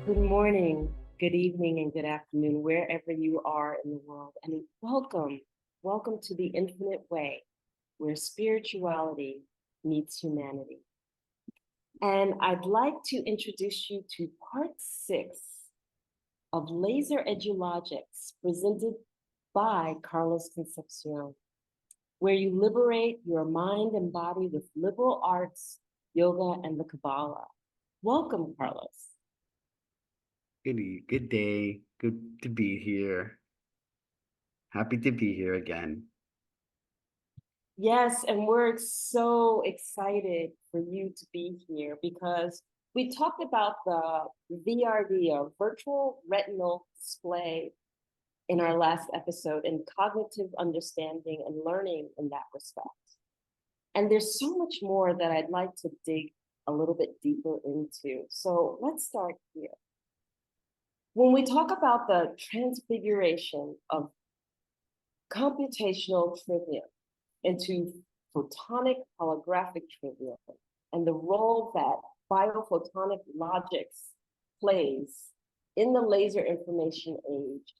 Good morning, good evening, and good afternoon, wherever you are in the world. And welcome to the Infinite Way, where spirituality meets humanity. And I'd like to introduce you to part 6 of LaserEduLogics, presented by Carlos Concepcion, where you liberate your mind and body with liberal arts, yoga, and the Kabbalah. Welcome, Carlos. Good day. Good to be here. Happy to be here again. Yes, and we're so excited for you to be here because we talked about the VRD, or virtual retinal display, in our last episode, and cognitive understanding and learning in that respect. And there's so much more that I'd like to dig a little bit deeper into. So let's start here. When we talk about the transfiguration of computational trivium into photonic holographic trivium and the role that biophotonic logics plays in the laser information age,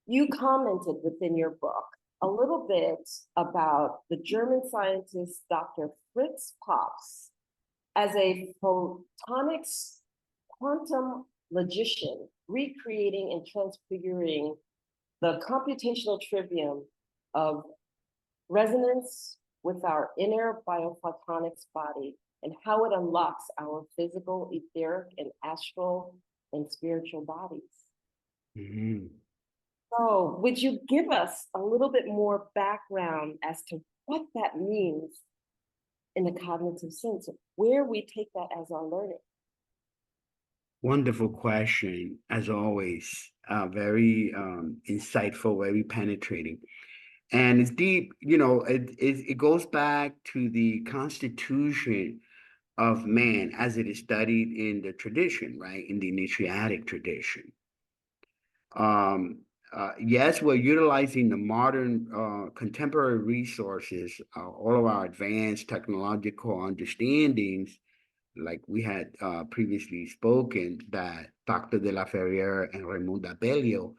you commented within your book a little bit about the German scientist Dr. Fritz Pops as a photonics quantum logician, recreating and transfiguring the computational trivium of resonance with our inner biophotonics body and how it unlocks our physical, etheric, and astral and spiritual bodies. Mhm. So, would you give us a little bit more background as to what that means in a cognitive sense, where we take that as our learning? Wonderful question, as always. Very insightful, very penetrating. And it's deep, it goes back to the constitution of man as it is studied in the tradition, right? In the initiatic tradition. Um, yes, we're utilizing the modern contemporary resources, all of our advanced technological understandings, like we had previously spoken, that Dr. de la Ferriere and Raimonda Bellio,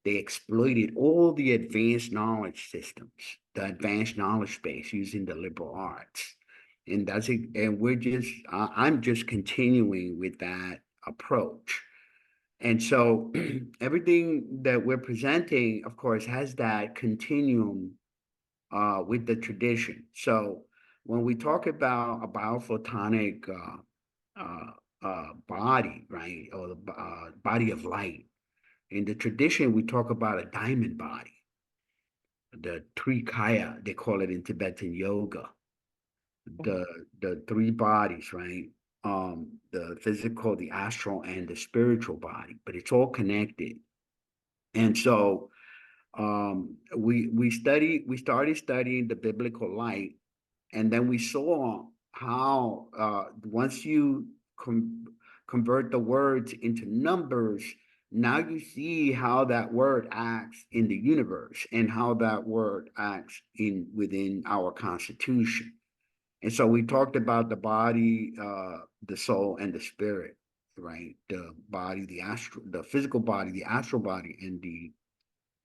they exploited all the advanced knowledge systems, the advanced knowledge space using the liberal arts. And that's it. And I'm just continuing with that approach. And so everything that we're presenting, of course, has that continuum with the tradition. So when we talk about a biophotonic body, right, or the body of light, in the tradition, we talk about a diamond body, the Trikaya, they call it in Tibetan yoga, the the three bodies, right? The physical, the astral, and the spiritual body, but it's all connected. And so we started studying the biblical light, and then we saw how once you convert the words into numbers, now you see how that word acts in the universe and how that word acts in within our constitution. And so we talked about the body, the soul, and the spirit, right? The body, the astral, the physical body, the astral body,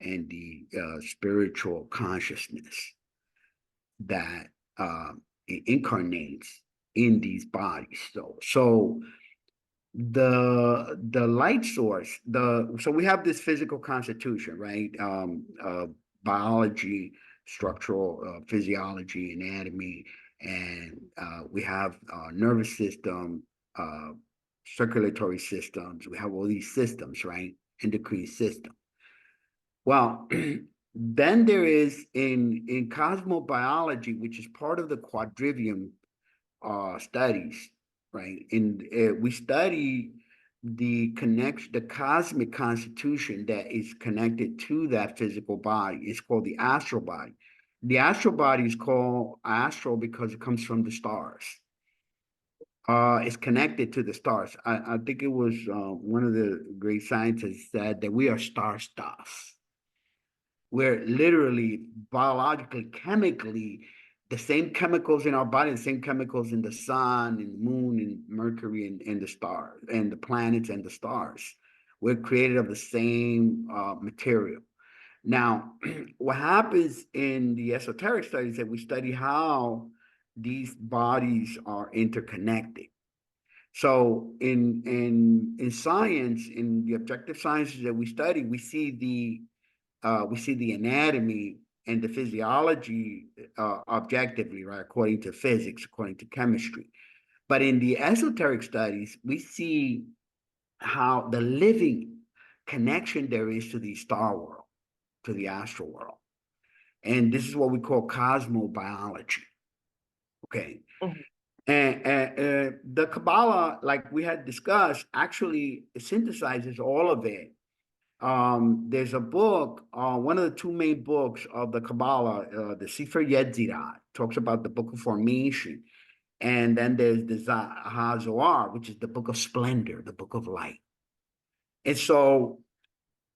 and the spiritual consciousness that it incarnates in these bodies. So the light source, so we have this physical constitution, right? Biology, structural physiology, anatomy, and we have nervous system, uh, circulatory systems. We have all these systems, right? Endocrine system. Well, then there is in cosmobiology, which is part of the Quadrivium studies, right? And we study the connection, the cosmic constitution that is connected to that physical body. It's called the astral body. The astral body is called astral because it comes from the stars. It's connected to the stars. I think it was one of the great scientists said that we are star stuff. We're literally biologically, chemically the same chemicals in our body, the same chemicals in the sun, and the moon, and Mercury, and the stars, and the planets, and the stars. We're created of the same material. Now, what happens in the esoteric studies that we study how these bodies are interconnected. So in science, in the objective sciences that we study, we see the anatomy and the physiology objectively, right, according to physics, according to chemistry. But in the esoteric studies, we see how the living connection there is to the star world, to the astral world. And this is what we call cosmobiology. Okay. Mhm. And the Kabbalah, like we had discussed, actually synthesizes all of it. There's a book, one of the two main books of the Kabbalah, the Sefer Yetzirah, talks about the book of formation. And then there's the Zohar, which is the book of splendor, the book of light. And so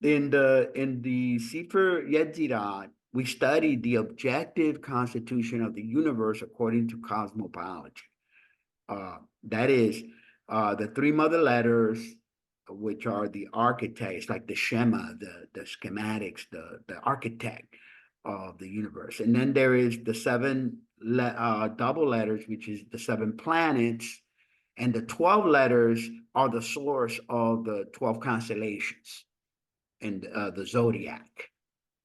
in the Sefer Yetzirah, we study the objective constitution of the universe according to cosmobiology. That is the three mother letters, which are the architects, like the Shema, the schematics, the architect of the universe. And then there is the seven double letters, which is the seven planets, and the 12 letters are the source of the 12 constellations and the zodiac.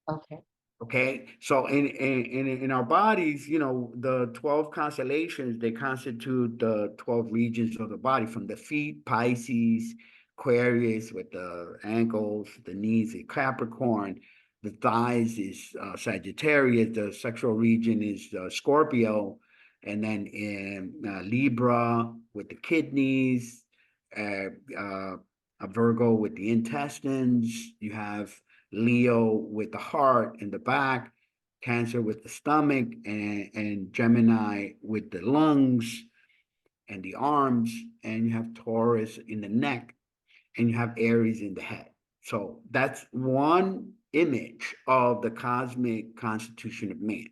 Okay. Okay, so in our bodies, the 12 constellations, they constitute the 12 regions of the body, from the feet, Pisces, Aquarius, with the ankles, the knees is Capricorn, the thighs is Sagittarius, the sexual region is Scorpio, and then in Libra with the kidneys, a Virgo with the intestines, you have Leo with the heart and the back, Cancer with the stomach, and Gemini with the lungs and the arms, and you have Taurus in the neck, and you have Aries in the head. So that's one image of the cosmic constitution of man.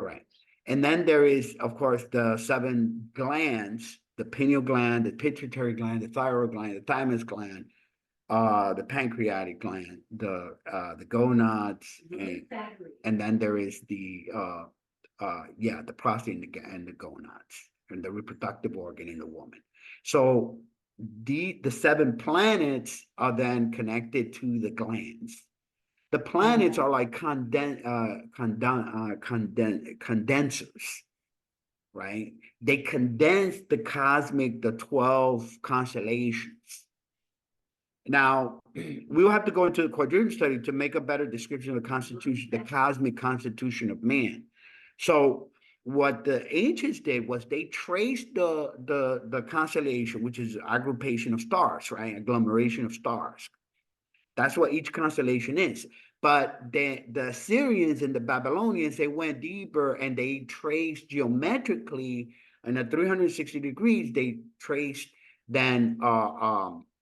All right. And then there is, of course, the seven glands, the pineal gland, the pituitary gland, the thyroid gland, the thymus gland, the pancreatic gland, the gonads, and then there is the prostate and the gonads, and the reproductive organ in the woman. So the seven planets are then connected to the glands. The planets are like condensers, right? They condense the 12 constellations. Now, we will have to go into the Quadrivium study to make a better description of the constitution, the cosmic constitution of man. So what the ancients did was they traced the constellation, which is aggregation of stars, right? Agglomeration of stars. That's what each constellation is. But the Assyrians and the Babylonians, they went deeper and they traced geometrically, and at 360 degrees, they traced then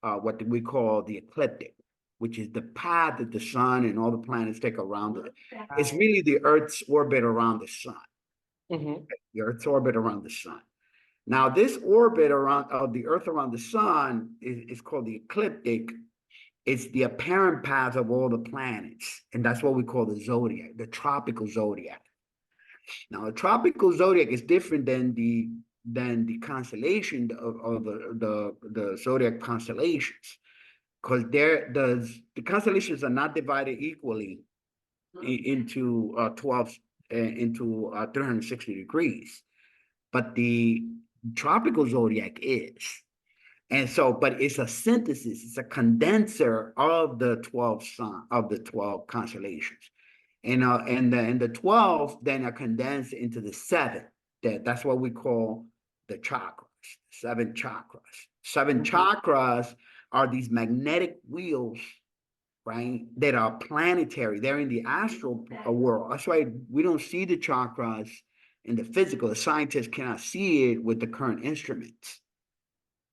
what we call the ecliptic, which is the path that the sun and all the planets take around it. It's really the Earth's orbit around the sun. The Earth's orbit around the sun. Now, this orbit of the Earth around the sun is called the ecliptic. It's the apparent path of all the planets, and that's what we call the zodiac, the tropical zodiac. Now, the tropical zodiac is different than the constellation of the zodiac constellations, because the constellations are not divided equally into 12 into 360 degrees, but the tropical zodiac is. And so, but it's a synthesis, it's a condenser of the 12 constellations. And the 12 then are condensed into the seven. That's what we call the chakras, seven chakras. Seven chakras are these magnetic wheels, right, that are planetary. They're in the astral world. That's why we don't see the chakras in the physical. The scientists cannot see it with the current instruments.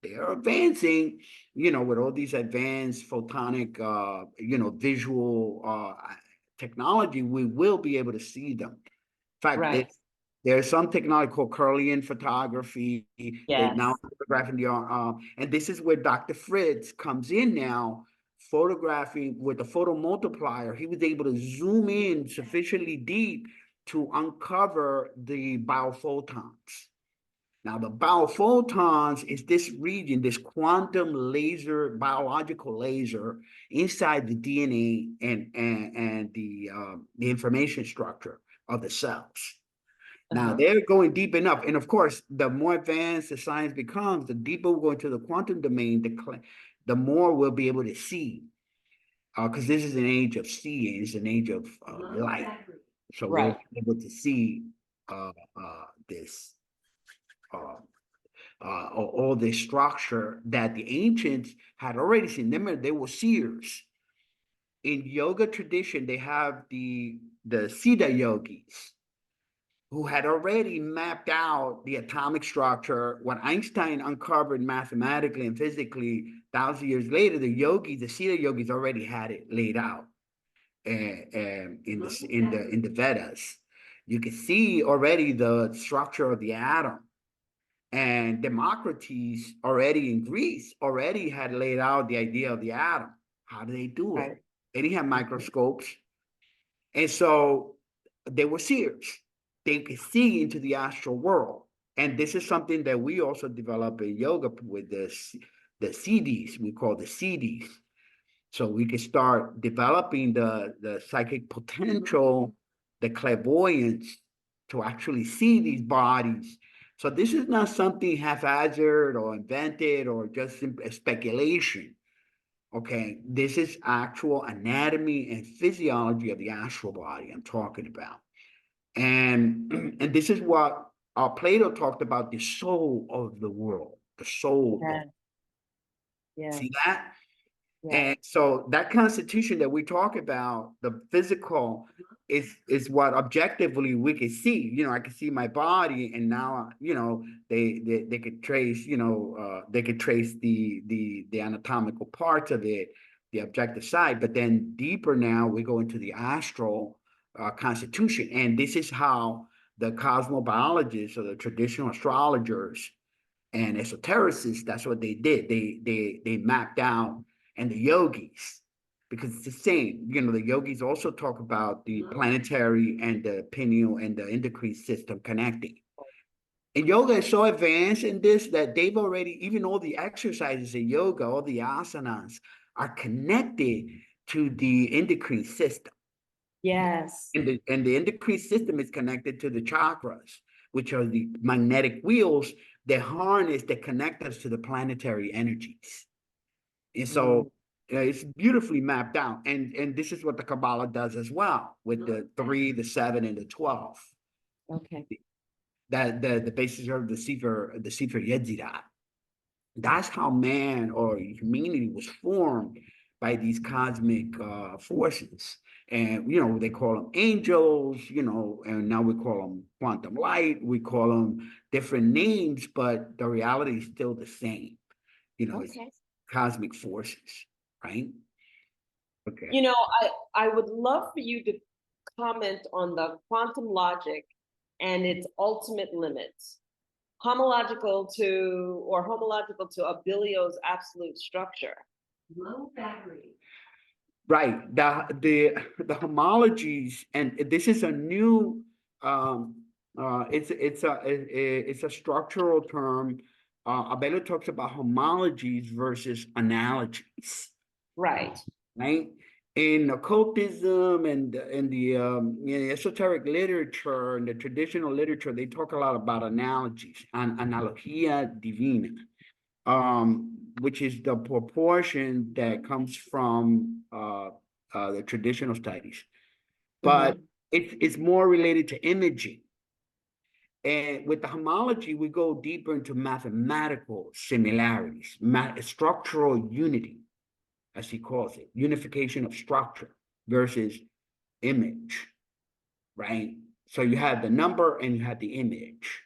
They are advancing, with all these advanced photonic, visual technology, we will be able to see them. In fact, There's some technology called Curlian photography. They now Yes. photographing and this is where Dr. Fritz comes in now, photographing with the photo multiplier. He was able to zoom in sufficiently deep to uncover the biophotons. Now, the biophotons is this region, this quantum laser, biological laser inside the DNA and the information structure of the cells. Now, they're going deep enough. And of course, the more advanced the science becomes, the deeper we go into the quantum domain, the more we'll be able to see. Because this is an age of seeing, it's an age of light. So we'll Right. be able to see this. All this structure that the ancients had already seen. Remember, they were seers. In yoga tradition, they have the Siddha yogis who had already mapped out the atomic structure. What Einstein uncovered mathematically and physically, 1,000 years later, the Siddha yogis already had it laid out in the Vedas. You can see already the structure of the atom. And Democritus already in Greece already had laid out the idea of the atom. How do they do it? Right. They didn't have microscopes. And so they were seers. They could see into the astral world. And this is something that we also develop in yoga with the CDs, we call the CDs. So we can start developing the psychic potential, the clairvoyance to actually see these bodies. So this is not something haphazard or invented or just speculation. Okay, this is actual anatomy and physiology of the astral body I'm talking about. And this is what Plato talked about, the soul of the world, the soul. Yeah. Yeah. See that? Yeah. And so that constitution that we talk about, the physical, is what objectively we can see. You know, I can see my body, and now they could trace. They could trace the anatomical parts of it, the objective side. But then deeper now, we go into the astral constitution, and this is how the cosmobiologists or the traditional astrologers and esotericists, that's what they did. They mapped out, and the yogis, because it's the same. The yogis also talk about the planetary and the pineal and the endocrine system connecting. And yoga is so advanced in this that they've already, even all the exercises in yoga, all the asanas are connected to the endocrine system. Yes. And the endocrine system is connected to the chakras, which are the magnetic wheels that harness, that connect us to the planetary energies. And so it's beautifully mapped out. And this is what the Kabbalah does as well, with the 3, the 7, and the 12. Okay. That the basis of the Sefer Yetzirah. That's how man or humanity was formed, by these cosmic forces. And, they call them angels, and now we call them quantum light. We call them different names, but the reality is still the same. It's Okay. cosmic forces, right? Okay. I would love for you to comment on the quantum logic and its ultimate limits. Homological to Abelio's absolute structure. Low battery. Right. The homologies, and this is a new it's a structural term. Abelio talks about homologies versus analogies. Right. Right. In occultism and in the esoteric literature and the traditional literature, they talk a lot about analogies, analogia divina, which is the proportion that comes from the traditional studies. But it's more related to imaging. And with the homology, we go deeper into mathematical similarities, structural unity, as he calls it, unification of structure versus image, right? So you have the number and you have the image.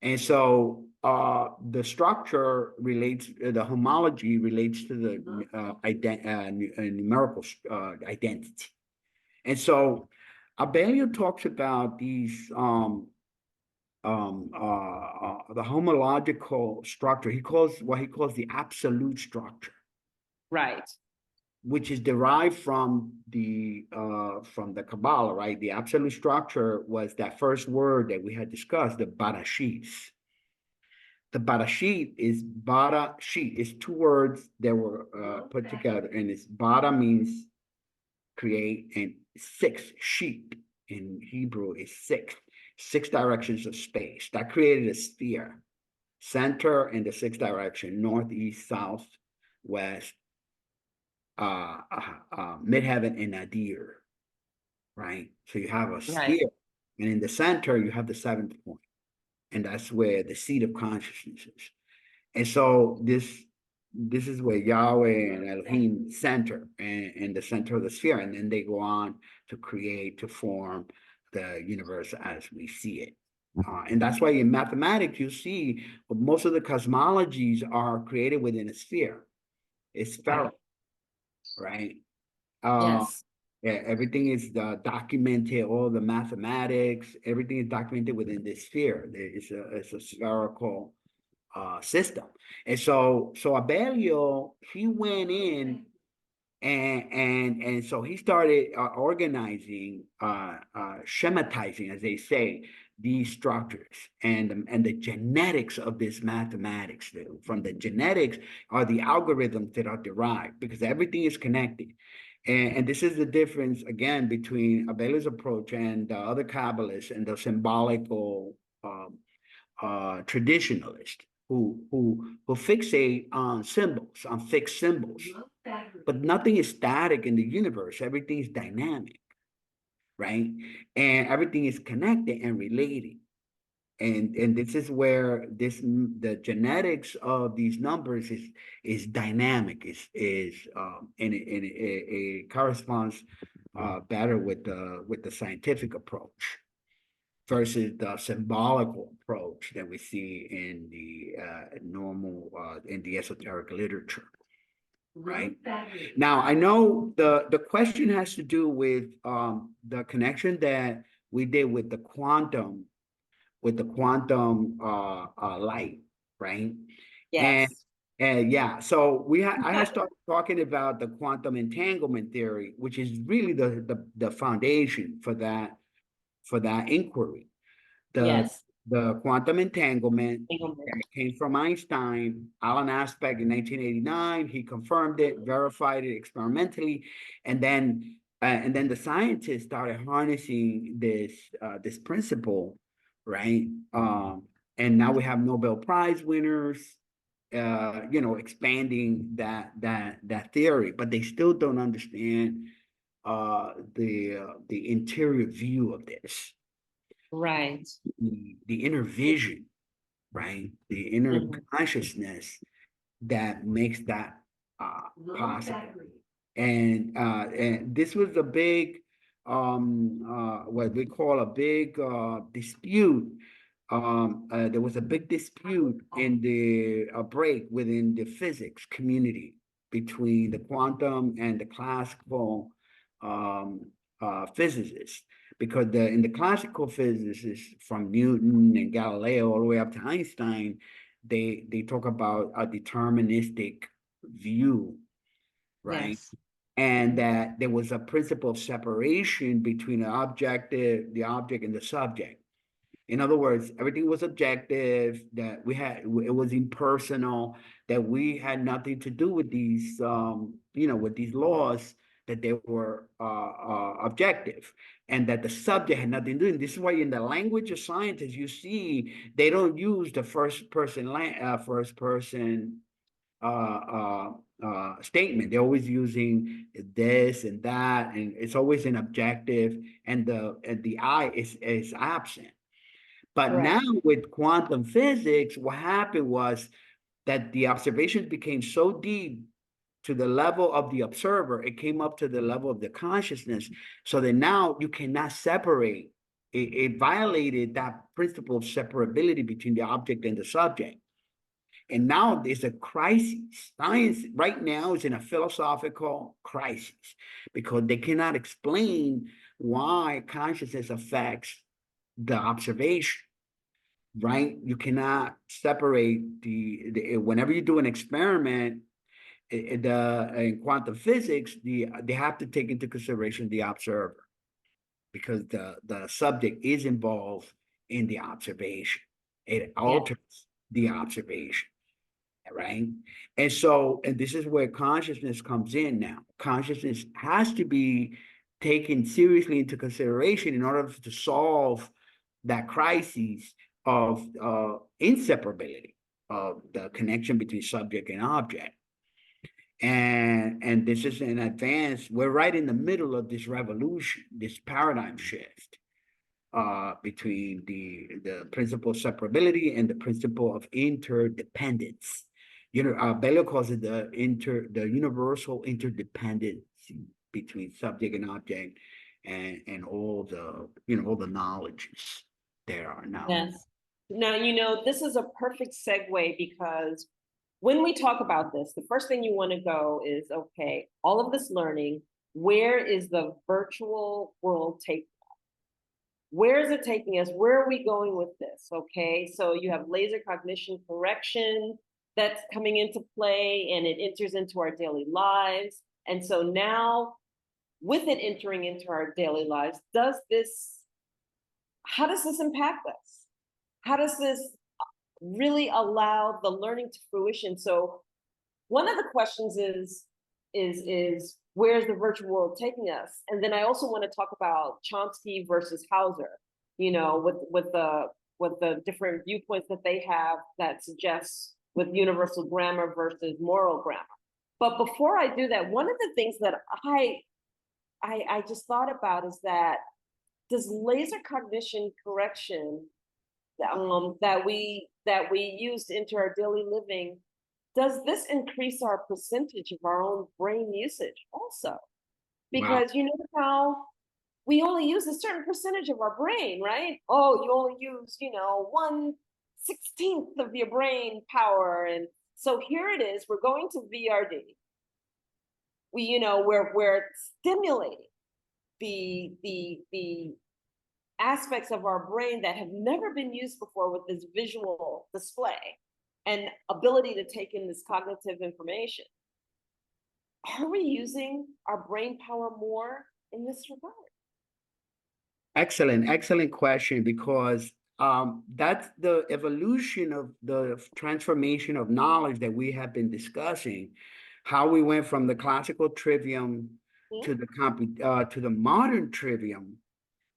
And so the structure relates, the homology relates to the numerical identity. And so Abelio talks about these the homological structure. He calls what he calls the absolute structure, Right. which is derived from the Kabbalah, right? The absolute structure was that first word that we had discussed, the Barashis. The Barashit is Barashit. It's two words that were put together, and it's Bara means create, and six sheet in Hebrew is six directions of space. That created a sphere, center in the sixth direction, north, east, south, west, midheaven, and nadir, right? So you have a sphere, Right. and in the center you have the seventh point, and that's where the seat of consciousness is. And so this is where Yahweh and Elohim center, and in the center of the sphere, and then they go on to create, to form the universe as we see it. And that's why in mathematics you see most of the cosmologies are created within a sphere. It's spherical, right? Yes. Yeah, everything is documented. All the mathematics, everything is documented within this sphere. It's a spherical system. And so Abelio, he went in and so he started organizing, schematizing, as they say, these structures and the genetics of this mathematics. From the genetics are the algorithms that are derived, because everything is connected. And this is the difference, again, between Abelio's approach and the other Kabbalists and the symbolical traditionalists who fixate on symbols, on fixed symbols. But nothing is static in the universe. Everything is dynamic, right? And everything is connected and related. And this is where the genetics of these numbers is dynamic, and it corresponds better with the scientific approach versus the symbolical approach that we see in the normal in the esoteric literature. Right now, I know the question has to do with the connection that we did with the quantum light, right? Yes. And yeah, so I had started talking about the quantum entanglement theory, which is really the foundation for that inquiry. Yes. The quantum entanglement Entanglement. came from Einstein, Alan Aspect in 1989. He confirmed it, verified it experimentally, and then the scientists started harnessing this principle, right? And now we have Nobel Prize winners, expanding that theory, but they still don't understand the interior view of this, Right. the inner vision, right? The inner consciousness that makes that possible. And this was a big what we call a big dispute. There was a big dispute in the break within the physics community between the quantum and the classical physicists, because in the classical physicists from Newton and Galileo all the way up to Einstein, they talk about a deterministic view, right? Yes. And that there was a principle of separation between the object and the subject. In other words, everything was objective, that it was impersonal, that we had nothing to do with these, with these laws, that they were objective, and that the subject had nothing to do. And this is why in the language of scientists, you see, they don't use the first person statement. They're always using this and that, and it's always an objective, and the I is absent. But now with quantum physics, what happened was that the observations became so deep to the level of the observer, it came up to the level of the consciousness, so that now you cannot separate. It violated that principle of separability between the object and the subject. And now there's a crisis. Science right now is in a philosophical crisis, because they cannot explain why consciousness affects the observation. right? You cannot separate the whenever you do an experiment in quantum physics, they have to take into consideration the observer because the subject is involved in the observation. It alters the observation, right? And so, and this is where consciousness comes in now. Consciousness has to be taken seriously into consideration in order to solve that crisis of inseparability of the connection between subject and object. And this is an advance. We're right in the middle of this revolution, this paradigm shift between the principle of separability and the principle of interdependence. You know, Bella calls it the universal interdependency between subject and object, and all the all the knowledges there are now. Yes. Now, this is a perfect segue because when we talk about this, the first thing you want to go is, okay, all of this learning, where is the virtual world taking us? Where is it taking us? Where are we going with this? Okay, so you have laser cognition correction that's coming into play, and it enters into our daily lives. And so now, with it entering into our daily lives, how does this impact us? How does this really allow the learning to fruition? So one of the questions is where's the virtual world taking us? And then I also want to talk about Chomsky versus Hauser, with the different viewpoints that they have that suggests with universal grammar versus moral grammar. But before I do that, one of the things that I just thought about is that does laser cognition correction that we use to enter our daily living, does this increase our percentage of our own brain usage also? Because you know how we only use a certain percentage of our brain, right? Oh, you only use 1/16 of your brain power, and so here it is. We're going to VRD. We're stimulating the aspects of our brain that have never been used before with this visual display and ability to take in this cognitive information. Are we using our brain power more in this regard? Excellent question, because that's the evolution of the transformation of knowledge that we have been discussing, how we went from the classical trivium to the modern trivium.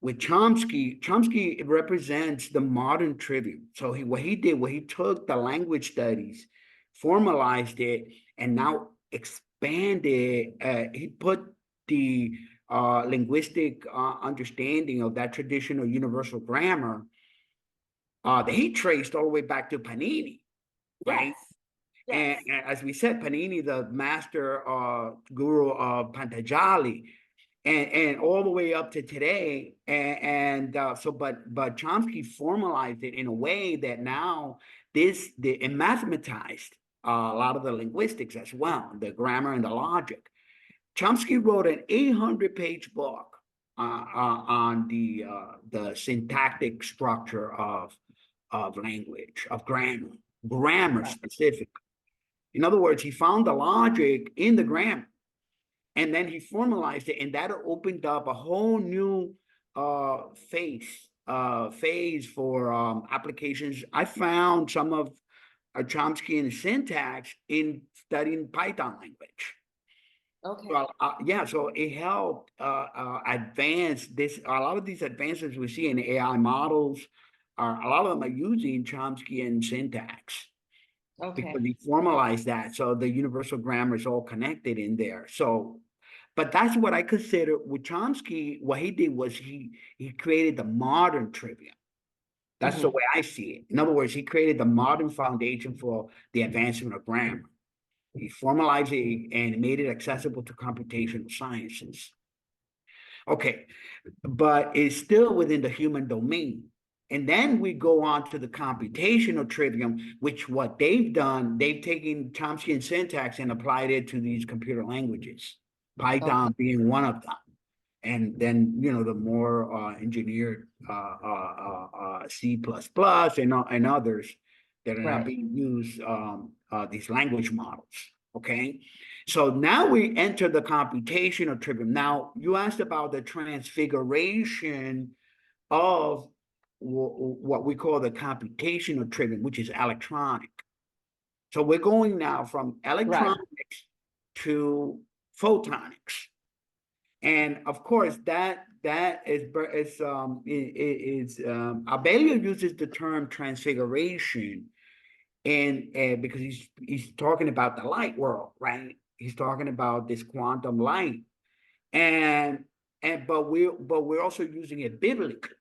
With Chomsky represents the modern trivium. So what he took the language studies, formalized it, and now expanded. He put the linguistic understanding of that traditional universal grammar that he traced all the way back to Panini, right? Yes. And as we said, Panini, the master guru of Pantajali, and all the way up to today, but Chomsky formalized it in a way that now and mathematized a lot of the linguistics as well, the grammar and the logic. Chomsky wrote an 800-page book on the syntactic structure of language, of grammar specifically. In other words, he found the logic in the grammar, and then he formalized it, and that opened up a whole new phase for applications. I found some of Chomsky syntax in studying Python language. Okay. Well, so it helped advance this. A lot of these advances we see in AI models, a lot of them are using Chomsky syntax. Okay. Because he formalized that, so the universal grammar is all connected in there. So, but that's what I consider with Chomsky. What he did was he created the modern trivium. That's the way I see it. In other words, he created the modern foundation for the advancement of grammar. He formalized it and made it accessible to computational sciences. Okay, but it's still within the human domain. And then we go on to the computational trivium, which what they've done, they've taken Chomsky syntax and applied it to these computer languages, Python being one of them. and then the more engineered C++ and others that are now Right. being used, these language models. Okay, so now we enter the computational trivium. Now you asked about the transfiguration of what we call the computational trivium, which is electronic. So we're going now from electronics to photonics. And of course, that is Abelio uses the term transfiguration, and because he's talking about the light world, right? He's talking about this quantum light, and but we're also using it biblically.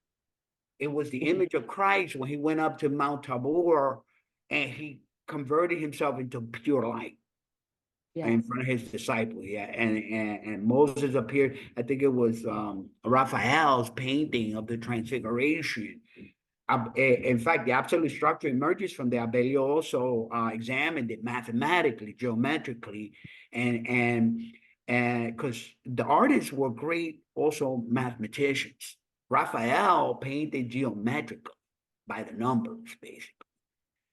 It was the image of Christ when he went up to Mount Tabor, and he converted himself into pure light in front of his disciples. Yeah, and Moses appeared. I think it was Raphael's painting of the Transfiguration. In fact, the absolute structure emerges from the Abelio also examined it mathematically, geometrically, and because the artists were great also mathematicians. Raphael painted geometrically by the numbers, basically.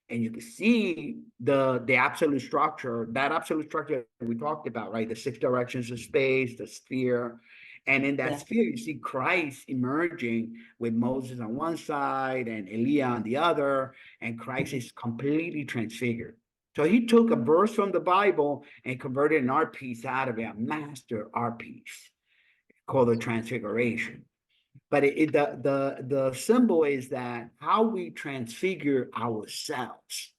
And you can see the absolute structure, that absolute structure we talked about, right? The 6 directions of space, the sphere. And in that sphere, you see Christ emerging with Moses on one side and Elijah on the other, and Christ is completely transfigured. So he took a verse from the Bible and converted an art piece out of it, a master art piece called the Transfiguration. But the symbol is that how we transfigure ourselves.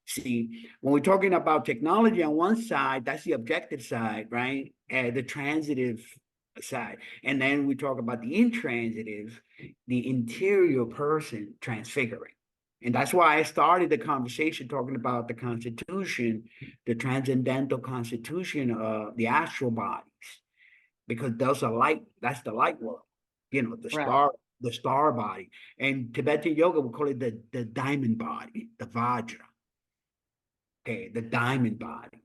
See, when we're talking about technology on one side, that's the objective side, right? The transitive side. And then we talk about the intransitive, the interior person transfiguring. And that's why I started the conversation talking about the Constitution, the Transcendental Constitution of the astral bodies, because those are light, that's the light world, the star body. And Tibetan yoga, we call it the diamond body, the Vajra. Okay, the diamond body.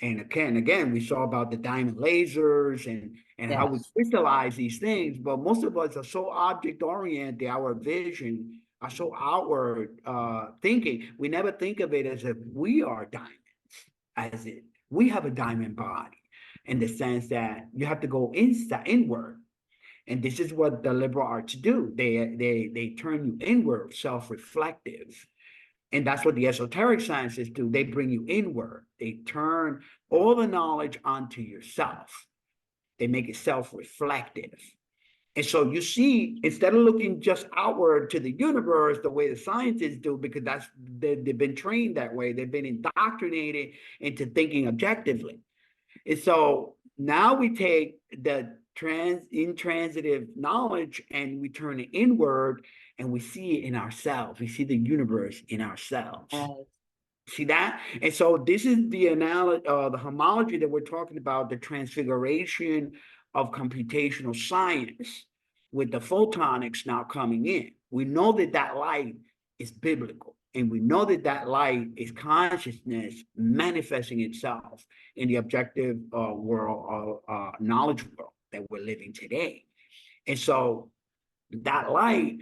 And again, we saw about the diamond lasers and how we crystallize these things, but most of us are so object oriented, our vision are so outward thinking. We never think of it as if we are diamonds, as it we have a diamond body, in the sense that you have to go inward. And this is what the liberal arts do. They turn you inward, self-reflective. And that's what the esoteric sciences do. They bring you inward. They turn all the knowledge onto yourself. They make it self-reflective. And so you see, instead of looking just outward to the universe the way the scientists do, because they've been trained that way, they've been indoctrinated into thinking objectively. And so now we take the intransitive knowledge and we turn it inward, and we see it in ourselves. We see the universe in ourselves. See that? And so this is the analogy, the homology that we're talking about, the transfiguration of computational science with the photonics now coming in. We know that that light is biblical, and we know that that light is consciousness manifesting itself in the objective world, knowledge world that we're living today. And so that light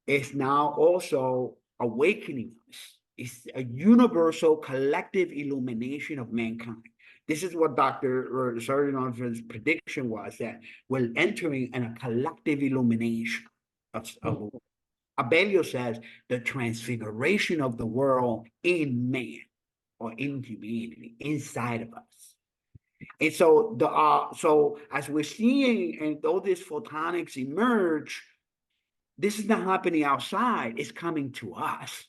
is now also awakening us. It's a universal collective illumination of mankind. This is what Dr. Sarnoff's prediction was, that we're entering in a collective illumination of Abelio says the transfiguration of the world in man, or in humanity, inside of us. And so so as we're seeing and all these photonics emerge, this is not happening outside, it's coming to us.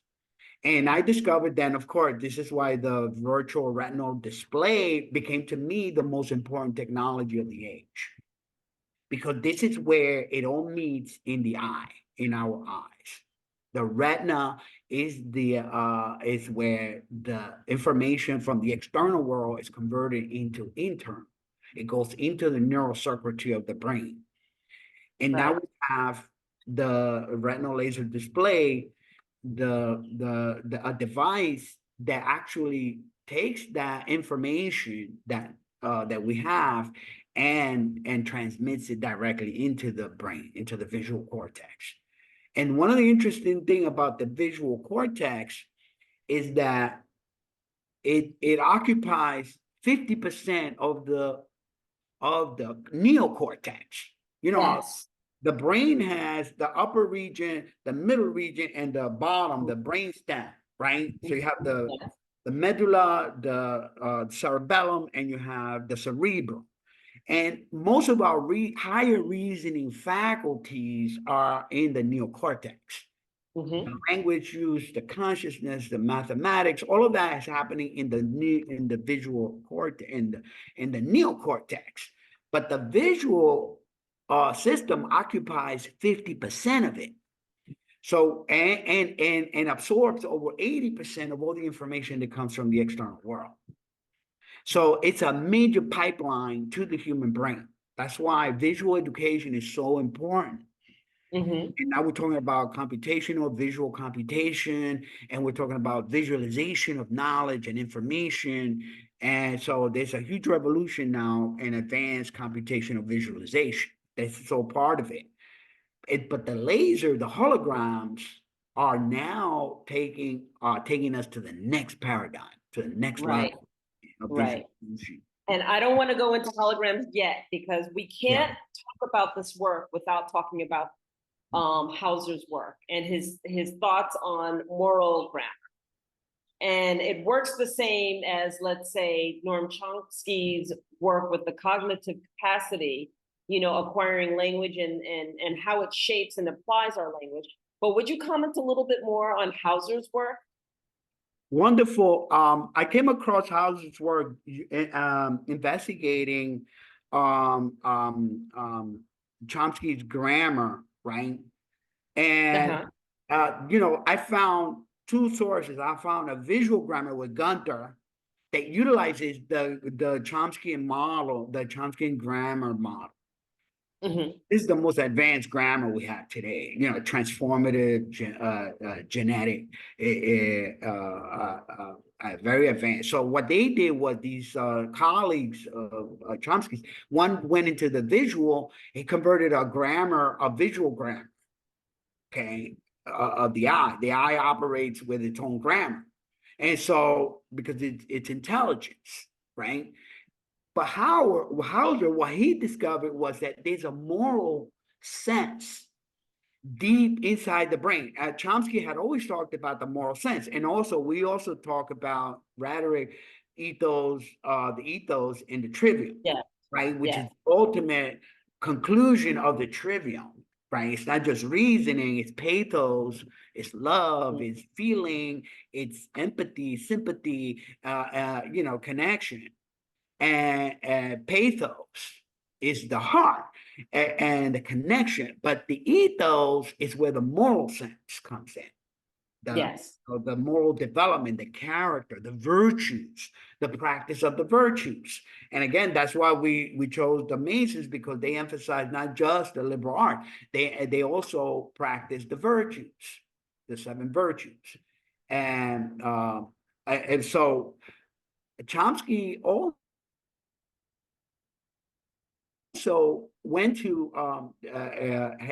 And I discovered then, of course, this is why the virtual retinal display became to me the most important technology of the age. Because this is where it all meets in the eye, in our eyes. The retina is where the information from the external world is converted into internal. It goes into the neural circuitry of the brain. And now we have the retinal laser display, a device that actually takes that information that we have and transmits it directly into the brain, into the visual cortex. And one of the interesting thing about the visual cortex is that it occupies 50% of the neocortex. You know, Yes. the brain has the upper region, the middle region, and the bottom, the brain stem, right? So you have Yes. the medulla, the cerebellum, and you have the cerebrum. And most of our higher reasoning faculties are in the neocortex. Mm-hmm. The language use, the consciousness, the mathematics, all of that is happening in the visual cortex, in the neocortex. But the visual system occupies 50% of it. So and absorbs over 80% of all the information that comes from the external world. So it's a major pipeline to the human brain. That's why visual education is so important. Mm-hmm. And now we're talking about computational, visual computation, and we're talking about visualization of knowledge and information. And so there's a huge revolution now in advanced computational visualization. That's so part of it. But the laser, the holograms are now taking us to the next paradigm, to the next Right. level of Right. visualization. And I don't want to go into holograms yet because we can't Yeah. talk about this work without talking about Hauser's work and his thoughts on moral grammar. And it works the same as, let's say, Noam Chomsky's work with the cognitive capacity, you know, acquiring language and how it shapes and applies our language. But would you comment a little bit more on Hauser's work? Wonderful. I came across Hauser's work investigating Chomsky's grammar, right? And Uh-huh. I found two sources. I found a visual grammar with Gunther that utilizes the Chomskyan model, the Chomskyan grammar model. Mm-hmm. This is the most advanced grammar we have today. You know, transformative, genetic, very advanced. So what they did was these colleagues of Chomsky's, one went into the visual, he converted a grammar, a visual grammar, okay, of the eye. The eye operates with its own grammar. And so, because it's intelligence, right? But Hauser, what he discovered was that there's a moral sense deep inside the brain. Chomsky had always talked about the moral sense. And also, we also talk about rhetoric, ethos, the ethos in the trivium, Yeah. right? Which Yeah. is the ultimate conclusion of the trivium, right? It's not just reasoning, it's pathos, it's love, it's feeling, it's empathy, sympathy, connection. And pathos is the heart and the connection, but the ethos is where the moral sense comes in. Yes. The moral development, the character, the virtues, the practice of the virtues. And again, that's why we chose the Masons, because they emphasize not just the liberal art, they also practice the virtues, the seven virtues. And so Chomsky also went to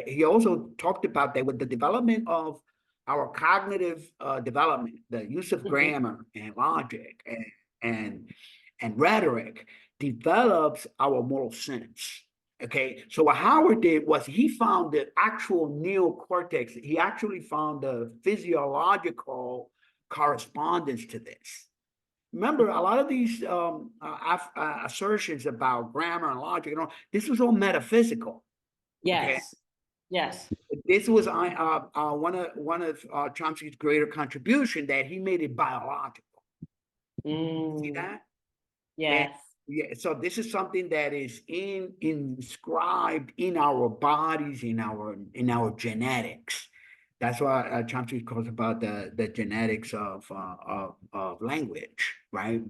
he also talked about that with the development of our cognitive development, the use of grammar and logic and rhetoric develops our moral sense. Okay, so what Howard did was he found the actual neocortex. He actually found the physiological correspondence to this. Remember, a lot of these assertions about grammar and logic, this was all metaphysical. Okay, Yes. Yes. this was one of Chomsky's greater contribution, that he made it biological. See that? And Yes. yeah, so this is something that is inscribed in our bodies, in our genetics. That's why Chomsky calls about the genetics of language, right?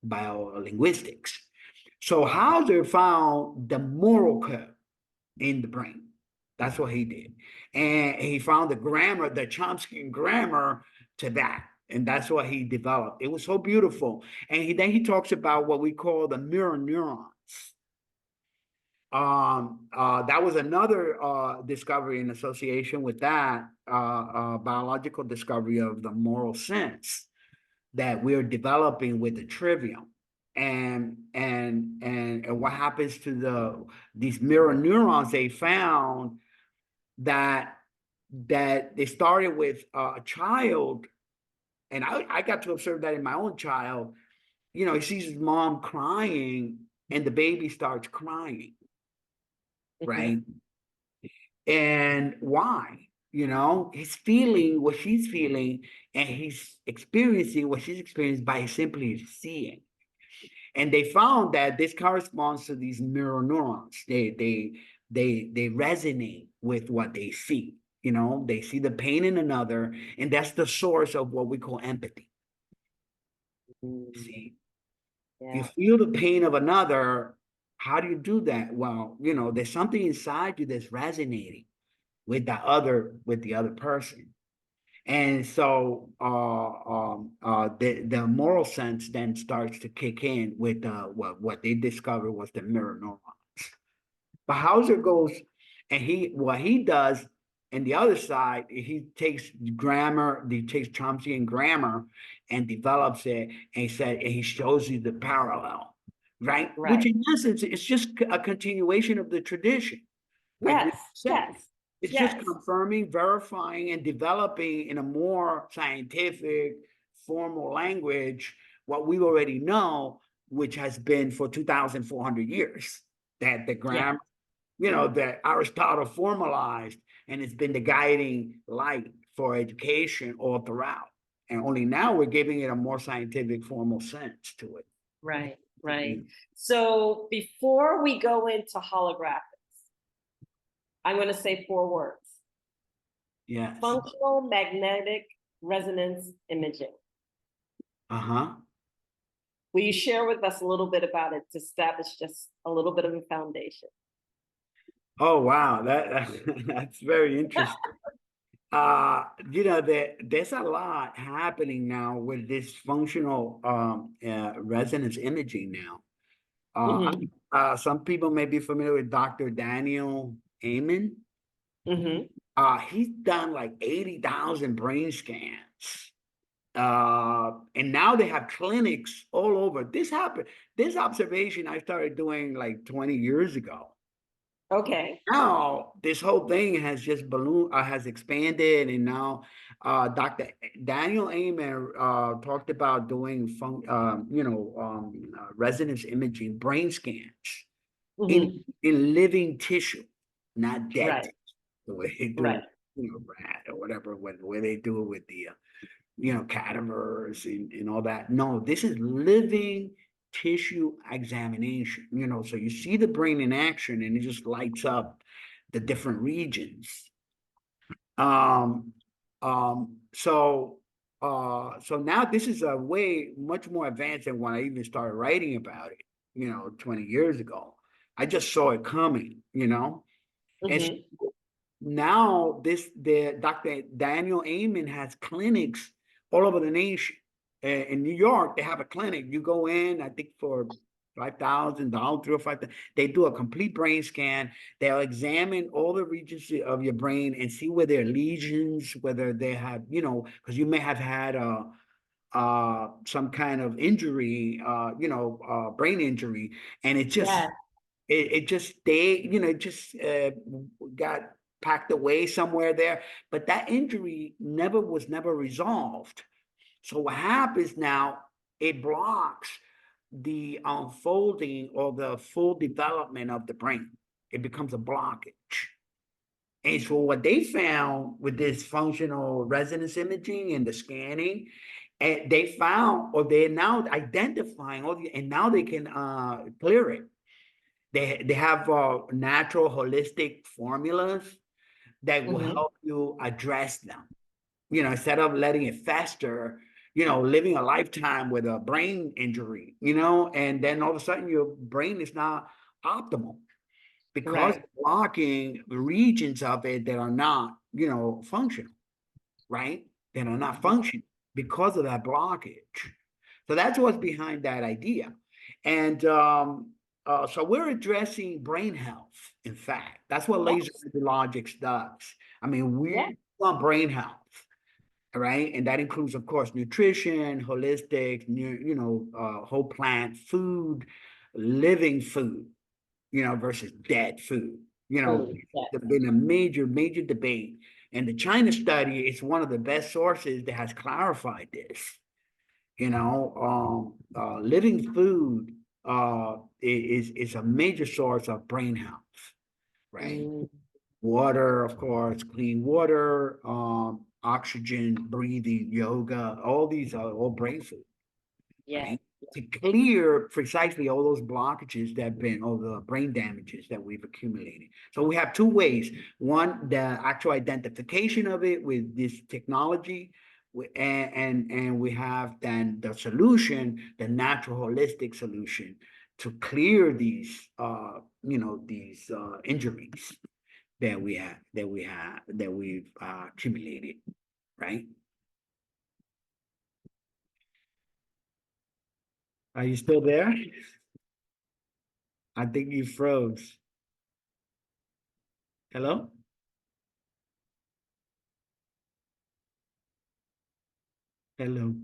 Biolinguistics. So Hauser found the moral code in the brain. That's what he did, and he found the grammar, the Chomsky grammar, to that. And that's what he developed. It was so beautiful. And then he talks about what we call the mirror neurons. That was another discovery in association with that biological discovery of the moral sense that we're developing with the trivium. And what happens to these mirror neurons? They found that they started with a child, and I got to observe that in my own child. You know, he sees his mom crying, and the baby starts crying, right? And why? You know, he's feeling what she's feeling, and he's experiencing what she's experiencing by simply seeing. And they found that this corresponds to these mirror neurons. They resonate with what they see. You know, they see the pain in another, and that's the source of what we call empathy. See, you feel the pain of another. How do you do that? Well, you know, there's something inside you that's resonating with the other person. And so the moral sense then starts to kick in with what they discovered was the mirror neurons. But Hauser goes, and what he does on the other side, he takes grammar, he takes Chomsky grammar and develops it, and he shows you the parallel, right? Which in essence is just a continuation of the tradition. Like it's just confirming, verifying, and developing in a more scientific, formal language what we already know, which has been for 2,400 years. That the grammar, you know, that Aristotle formalized, and it's been the guiding light for education all throughout. And only now we're giving it a more scientific, formal sense to it. Right, right. So before we go into holographics, I'm going to say 4 words. Yes. Functional magnetic resonance imaging. Uh-huh. Will you share with us a little bit about it to establish just a little bit of a foundation? Oh, wow. That's very interesting. You know, there's a lot happening now with this functional resonance imaging now. Some people may be familiar with Dr. Daniel Amen. He's done like 80,000 brain scans. And now they have clinics all over. This observation I started doing like 20 years ago. Okay. Now this whole thing has just has expanded, and now Dr. Daniel Amen talked about doing resonance imaging, brain scans in living tissue, not dead tissue, the way they do rat or whatever, where they do it with the cadavers and all that. No, this is living tissue examination, so you see the brain in action, and it just lights up the different regions. So now this is a way much more advanced than when I even started writing about it, 20 years ago. I just saw it coming, and so now the Dr. Daniel Amen has clinics all over the nation. In New York, they have a clinic. You go in, I think for $5,000, $3,000 or $5,000. They do a complete brain scan. They'll examine all the regions of your brain and see where there are lesions, whether they have, because you may have had some kind of injury, brain injury, and it just it just got packed away somewhere there. But that injury was never resolved. So what happens now, it blocks the unfolding or the full development of the brain. It becomes a blockage. And so what they found with this functional resonance imaging and the scanning, and they found, or they're now identifying and now they can clear it. They have natural holistic formulas that will help you address them. Instead of letting it fester, living a lifetime with a brain injury, and then all of a sudden your brain is not optimal because blocking regions of it that are not, functional, right? That are not functional. because of that blockage. So that's what's behind that idea. And so we're addressing brain health. In fact, that's what LaserEduLogics does. I mean, we want brain health, right? And that includes, of course, nutrition, holistic, whole plant food, living food, versus dead food. There's been a major debate. And the China study is one of the best sources that has clarified this. Living food is a major source of brain health, right? Water, of course, clean water, oxygen, breathing, yoga, all these are all brain food. Right? To clear precisely all those blockages that have been, all the brain damages that we've accumulated. So we have two ways. One, the actual identification of it with this technology, and we have then the solution, the natural holistic solution to clear these injuries that we've accumulated, right? Are you still there? I think you froze. Hello? Hello.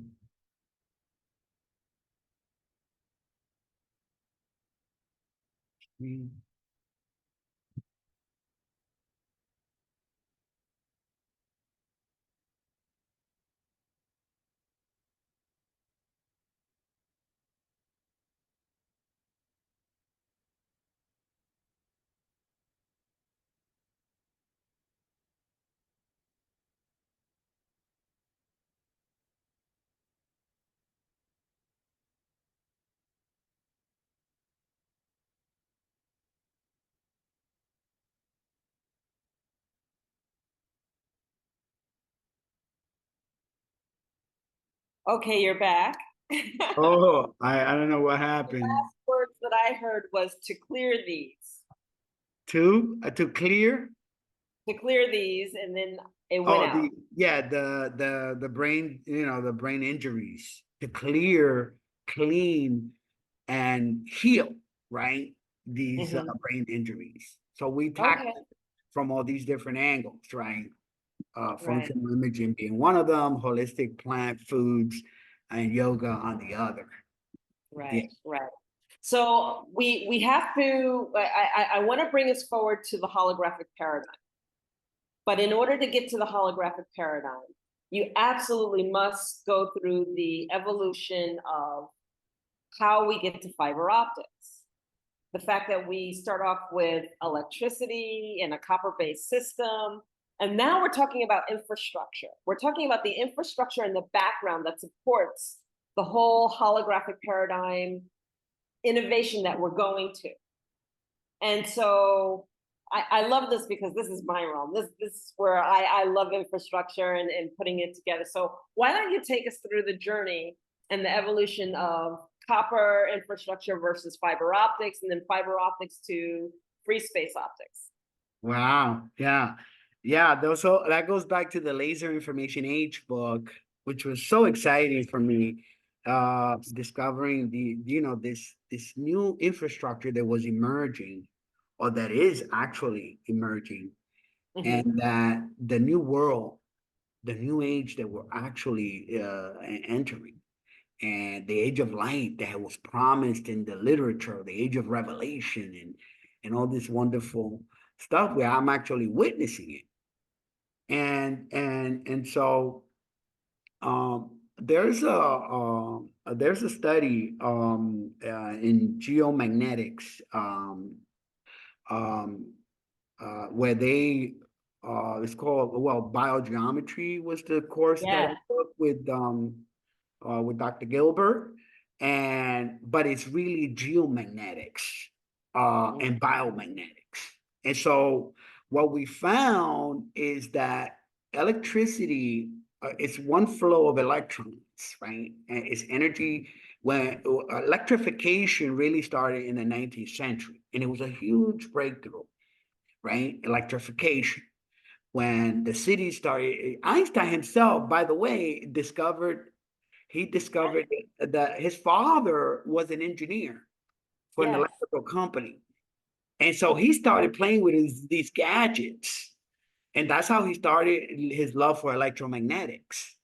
Okay, you're back. Oh, I don't know what happened. The last words that I heard was to clear these. To clear? To clear these, and then it went out. The brain, the brain injuries, to clear, clean, and heal, right? These brain injuries. So we tackle it from all these different angles, right? Functional imaging being one of them, holistic plant foods, and yoga on the other. Right. So we have to, I want to bring us forward to the holographic paradigm. But in order to get to the holographic paradigm, you absolutely must go through the evolution of how we get to fiber optics. The fact that we start off with electricity and a copper-based system, and now we're talking about infrastructure. We're talking about the infrastructure in the background that supports the whole holographic paradigm innovation that we're going to. And so I love this because this is my realm. This is where I love infrastructure and putting it together. So why don't you take us through the journey and the evolution of copper infrastructure versus fiber optics, and then fiber optics to free space optics. Wow. Yeah. So that goes back to the Laser Information Age book, which was so exciting for me, discovering this new infrastructure that was emerging, or that is actually emerging, and that the new world, the new age that we're actually entering, and the age of light that was promised in the literature, the age of revelation, and all this wonderful stuff where I'm actually witnessing it. And so there's a study in geomagnetics where they it's called biogeometry was the course that I took with Dr. Gilbert, but it's really geomagnetics and biomagnetics. And so what we found is that electricity is one flow of electrons, right? And it's energy. When electrification really started in the 19th century, and it was a huge breakthrough, right? Electrification. when the city started. Einstein himself, by the way, discovered that his father was an engineer for an Yes. electrical company. And so he started playing with these gadgets. And that's how he started his love for electromagnetics,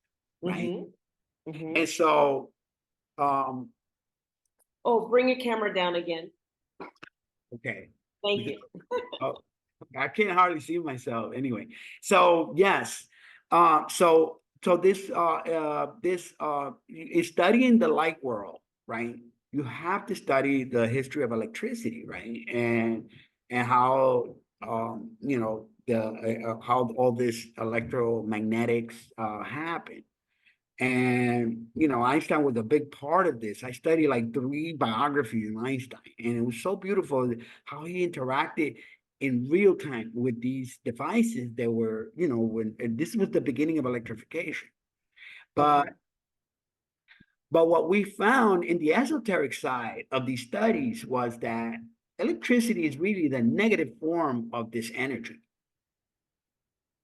right? Mm-hmm. Mm-hmm. And so, um, Oh, bring your camera down again. okay. Thank you. Oh, I can't hardly see myself anyway. So yes, so this is studying the light world, right? You have to study the history of electricity, right? And how how all this electromagnetics happen. And Einstein was a big part of this. I studied like 3 biographies of Einstein, and it was so beautiful how he interacted in real time with these devices that were, when and this was the beginning of electrification. But but what we found in the esoteric side of these studies was that electricity is really the negative form of this energy.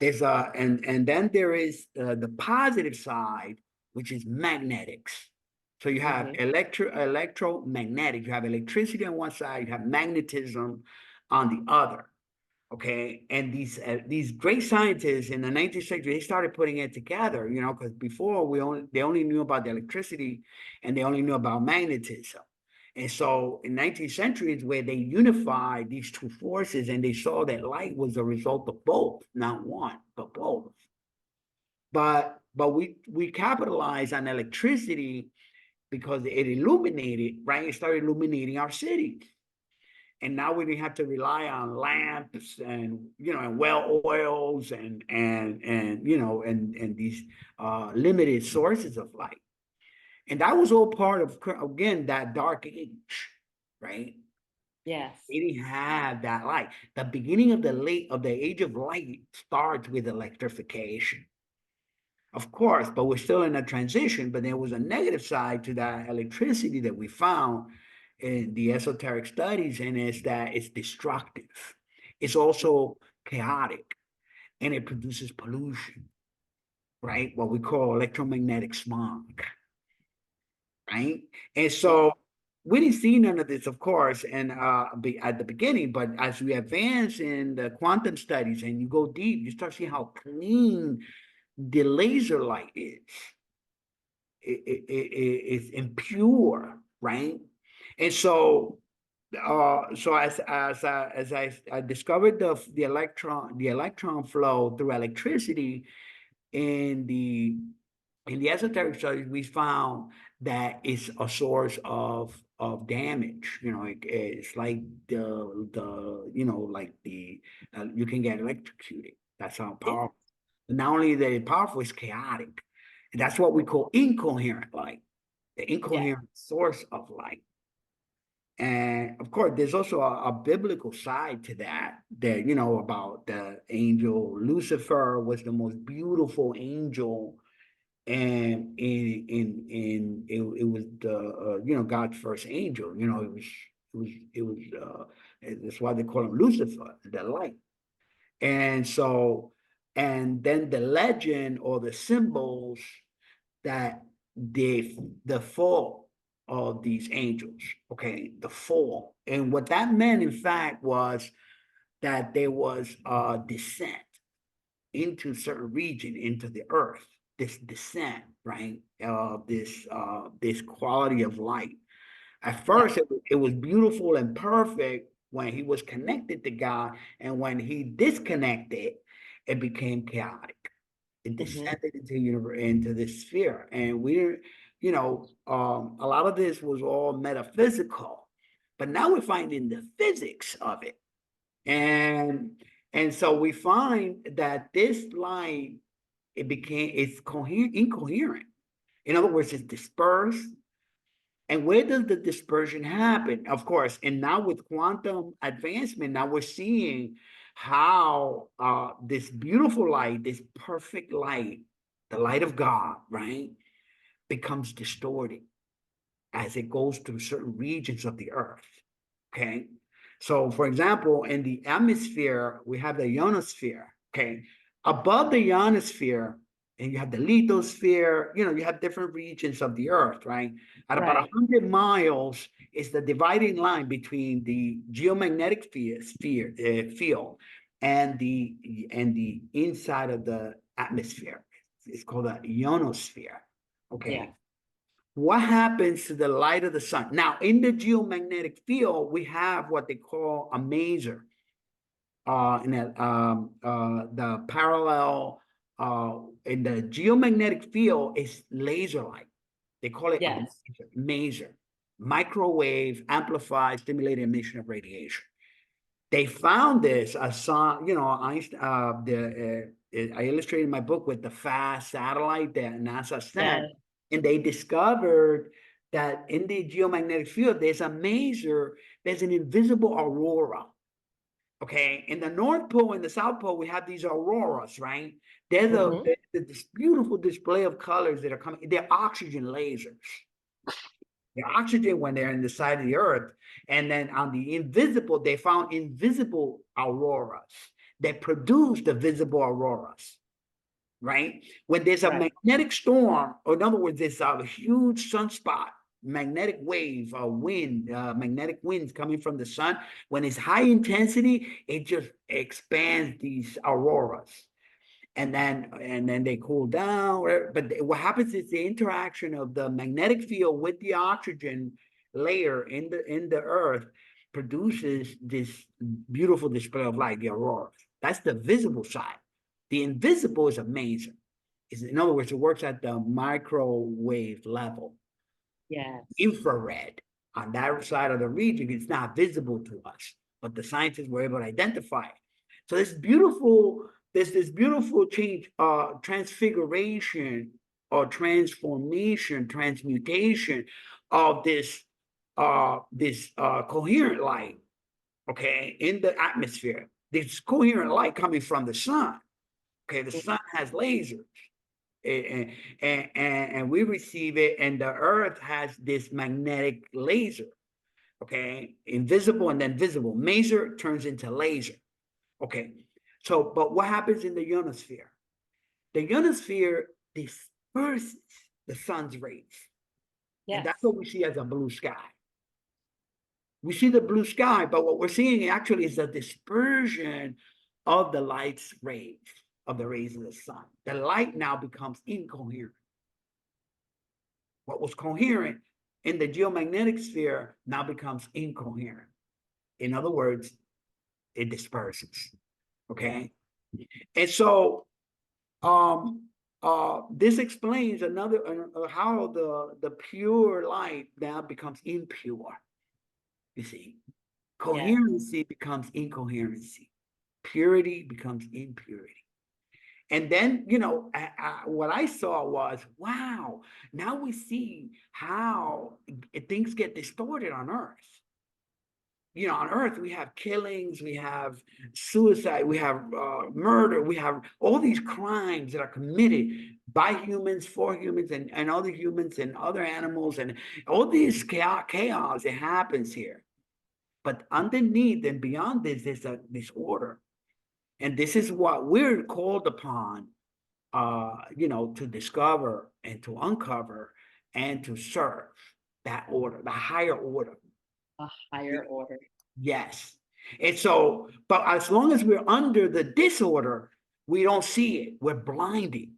There's and then there is the positive side, which is magnetics. So you have electromagnetic, you have electricity on one side, you have magnetism on the other. Okay, and these great scientists in the 19th century, they started putting it together, because before they only knew about the electricity and they only knew about magnetism. And so in 19th century is where they unified these two forces, and they saw that light was a result of both, not one, but both. But we capitalized on electricity because it illuminated, right? It started illuminating our city. And now we didn't have to rely on lamps and and well oils and these limited sources of light. And that was all part of, again, that dark age, right? Yes. They didn't have that light. The beginning of the age of light starts with electrification. Of course, but we're still in a transition, but there was a negative side to that electricity that we found in the esoteric studies, and is that it's destructive. It's also chaotic, and it produces pollution, right? What we call electromagnetic smog, right? And so we didn't see none of this, of course, and at the beginning, but as we advance in the quantum studies and you go deep, you start seeing how clean the laser light is. It's impure, right? And so as I discovered the electron flow through electricity in the esoteric studies, we found that it's a source of damage. It's like you can get electrocuted. That's how powerful. Not only that it's powerful, it's chaotic. And that's what we call incoherent light, the incoherent source of light. And of course, there's also a biblical side to that, about the angel Lucifer was the most beautiful angel, and it was the God's first angel. It was that's why they call him Lucifer, the light. And so, and then the legend or the symbols that the fall of these angels, okay, the fall. And what that meant, in fact, was that there was a descent into certain region, into the earth, this descent, right? This quality of light. At first, it was beautiful and perfect when he was connected to God, and when he disconnected, it became chaotic. It descended into this sphere, and a lot of this was all metaphysical, but now we're finding the physics of it, and so we find that this light, it's incoherent. In other words, it's dispersed. And where does the dispersion happen? Of course, and now with quantum advancement, now we're seeing how this beautiful light, this perfect light, the light of God, right, becomes distorted as it goes through certain regions of the earth. Okay. So, for example, in the atmosphere, we have the ionosphere. Okay. Above the ionosphere, and you have the lithosphere, you have different regions of the earth, right? At about Right. 100 miles is the dividing line between the geomagnetic field and the inside of the atmosphere. It's called the ionosphere. Okay. Yeah. What happens to the light of the sun? Now, in the geomagnetic field, we have what they call a maser. The parallel in the geomagnetic field is laser light. They call it Yes. a maser, microwave amplified stimulated emission of radiation. They found this. I saw, I illustrated my book with the FAST satellite that NASA sent, and they discovered that in the geomagnetic field, there's a maser, there's an invisible aurora. Okay, in the North Pole and the South Pole, we have these auroras, right? They're this beautiful display of colors that are coming. They're oxygen lasers. They're oxygen when they're in the side of the earth. And then on the invisible, they found invisible auroras that produce the visible auroras, right? When there's a magnetic storm, or in other words, there's a huge sunspot, magnetic wave, magnetic winds coming from the sun. When it's high intensity, it just expands these auroras, and then they cool down. But what happens is the interaction of the magnetic field with the oxygen layer in the earth produces this beautiful display of light, the auroras. That's the visible side. The invisible is amazing. In other words, it works at the microwave level. Yes. Infrared on that side of the region, it's not visible to us, but the scientists were able to identify it. So there's this beautiful change, transfiguration or transformation, transmutation of this coherent light, okay, in the atmosphere. This coherent light coming from the sun. Okay, the sun has lasers. And we receive it, and the earth has this magnetic laser, okay, invisible and then visible. Maser turns into laser. Okay, so but what happens in the ionosphere? The ionosphere disperses the sun's rays. Yes. And that's what we see as a blue sky. We see the blue sky, but what we're seeing actually is a dispersion of the light's rays, of the rays of the sun. The light now becomes incoherent. What was coherent in the geomagnetic sphere now becomes incoherent. In other words, it disperses. Okay. And so this explains how the pure light now becomes impure. You see, coherency becomes incoherency. Purity becomes impurity. And then, what I saw was, wow, now we see how things get distorted on Earth. On Earth, we have killings, we have suicide, we have murder, we have all these crimes that are committed by humans, for humans, and other humans and other animals, and all these chaos that happens here. But underneath and beyond this, there's this order. And this is what we're called upon, to discover and to uncover and to serve that order, the higher order. A higher order. Yes. And so, but as long as we're under the disorder, we don't see it. We're blinding.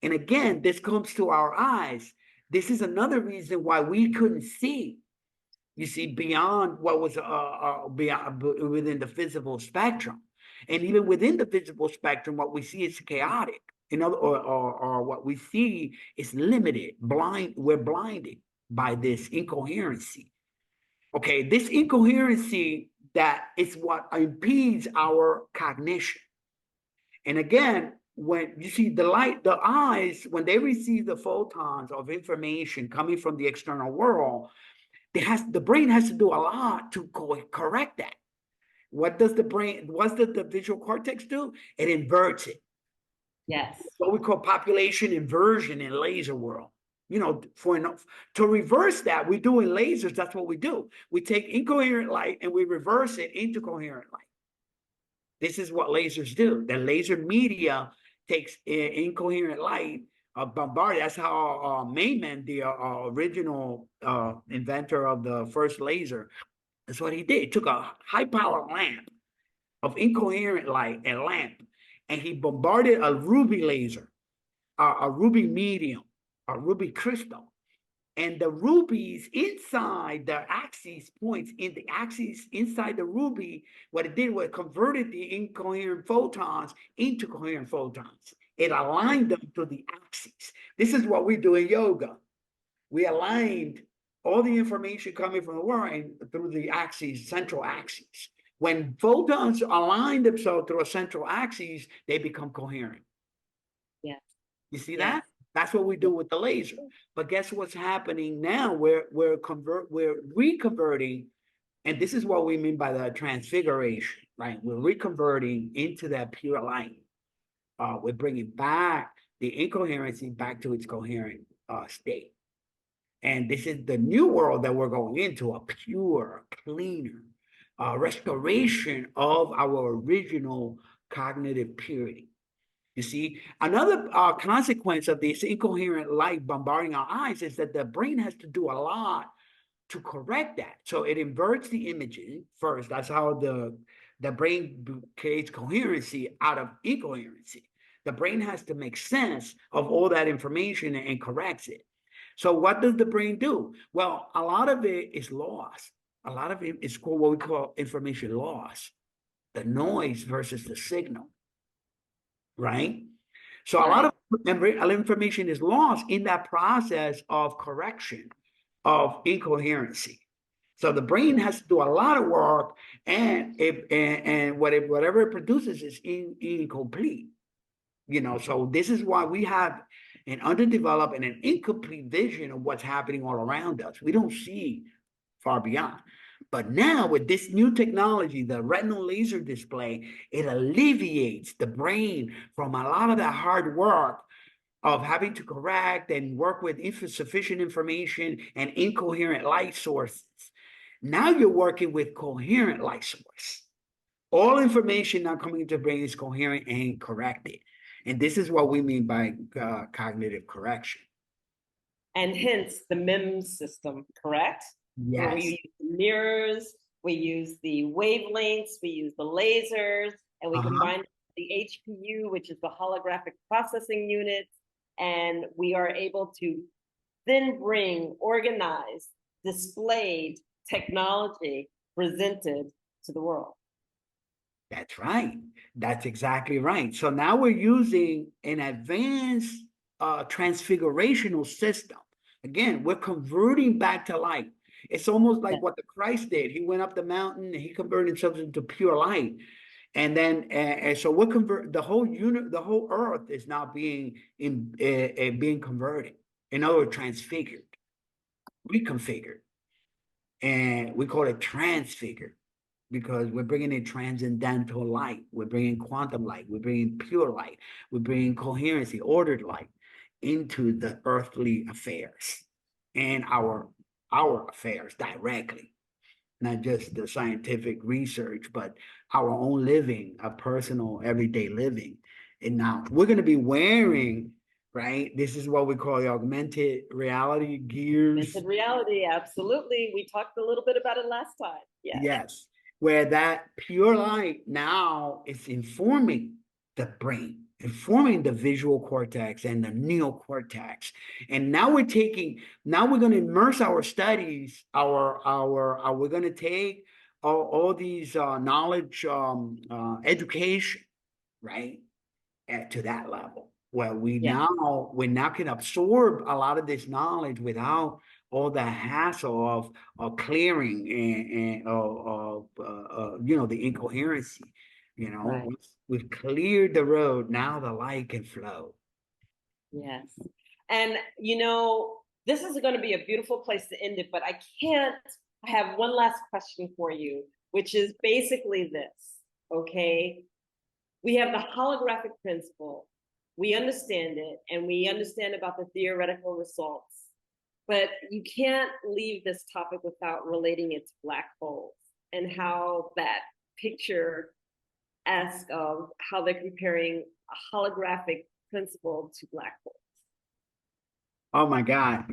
And again, this comes to our eyes. This is another reason why we couldn't see. You see, beyond what was beyond within the physical spectrum. And even within the visible spectrum, what we see is chaotic. Or what we see is limited, blind. We're blinded by this incoherency. Okay, this incoherency that is what impedes our cognition. And again, when you see the light, the eyes, when they receive the photons of information coming from the external world, the brain has to do a lot to correct that. What does the visual cortex do? It inverts it. Yes. What we call population inversion in laser world. To reverse that, we do in lasers, that's what we do. We take incoherent light and we reverse it into coherent light. This is what lasers do. The laser media takes incoherent light, bombard. That's how Mayman, the original inventor of the first laser, that's what he did. He took a high power lamp of incoherent light, a lamp, and he bombarded a ruby laser, a ruby medium, a ruby crystal. And the rubies inside the axis points in the axis inside the ruby, what it did was converted the incoherent photons into coherent photons. It aligned them to the axis. This is what we do in yoga. We aligned all the information coming from the world through the axis, central axis. When photons align themselves through a central axis, they become coherent. Yes. You see Yes. that? That's what we do with the laser. But guess what's happening now? We're reconverting, and this is what we mean by the transfiguration, right? We're reconverting into that pure light. We're bringing back the incoherency back to its coherent state. And this is the new world that we're going into, a pure, cleaner restoration of our original cognitive purity. You see, another consequence of this incoherent light bombarding our eyes is that the brain has to do a lot to correct that. So it inverts the imaging first. That's how the brain creates coherency out of incoherency. The brain has to make sense of all that information and corrects it. So what does the brain do? Well, a lot of it is lost. A lot of it is called what we call information loss, the noise versus the signal. Right? So a lot of information is lost in that process of correction of incoherency. So the brain has to do a lot of work, and whatever it produces is incomplete. So this is why we have an underdeveloped and an incomplete vision of what's happening all around us. We don't see far beyond. But now with this new technology, the retinal laser display, it alleviates the brain from a lot of that hard work of having to correct and work with insufficient information and incoherent light sources. Now you're working with coherent light source. All information now coming into the brain is coherent and corrected. And this is what we mean by cognitive correction. And hence the MEMS system, correct? Yes. Where we use the mirrors, we use the wavelengths, we use the lasers, and we combine the HPU, which is the holographic processing unit, and we are able to then bring organized, displayed technology presented to the world. That's right. That's exactly right. So now we're using an advanced transfigurational system. Again, we're converting back to light. It's almost like what the Christ did. He went up the mountain and he converted himself into pure light. And then, so we're the whole earth is now being converted. In other words, transfigured, reconfigured. And we call it transfigured, because we're bringing in transcendental light, we're bringing quantum light, we're bringing pure light, we're bringing coherency, ordered light into the earthly affairs and our affairs directly, not just the scientific research, but our own living, a personal everyday living. And now we're going to be wearing, right? This is what we call the augmented reality gears. Augmented reality, absolutely. We talked a little bit about it last time. Yes. Where that pure light now is informing the brain, informing the visual cortex and the neocortex. And now we're going to immerse our studies, we're going to take all these knowledge, education, right, to that level, where we now can absorb a lot of this knowledge without all the hassle of clearing and the incoherency. Right. We've cleared the road. Now the light can flow. Yes. And this is going to be a beautiful place to end it, but I have one last question for you, which is basically this. Okay. We have the holographic principle. We understand it, and we understand about the theoretical results. But you can't leave this topic without relating it to black holes and how that picture asks of how they're comparing holographic principle to black holes? Oh my God.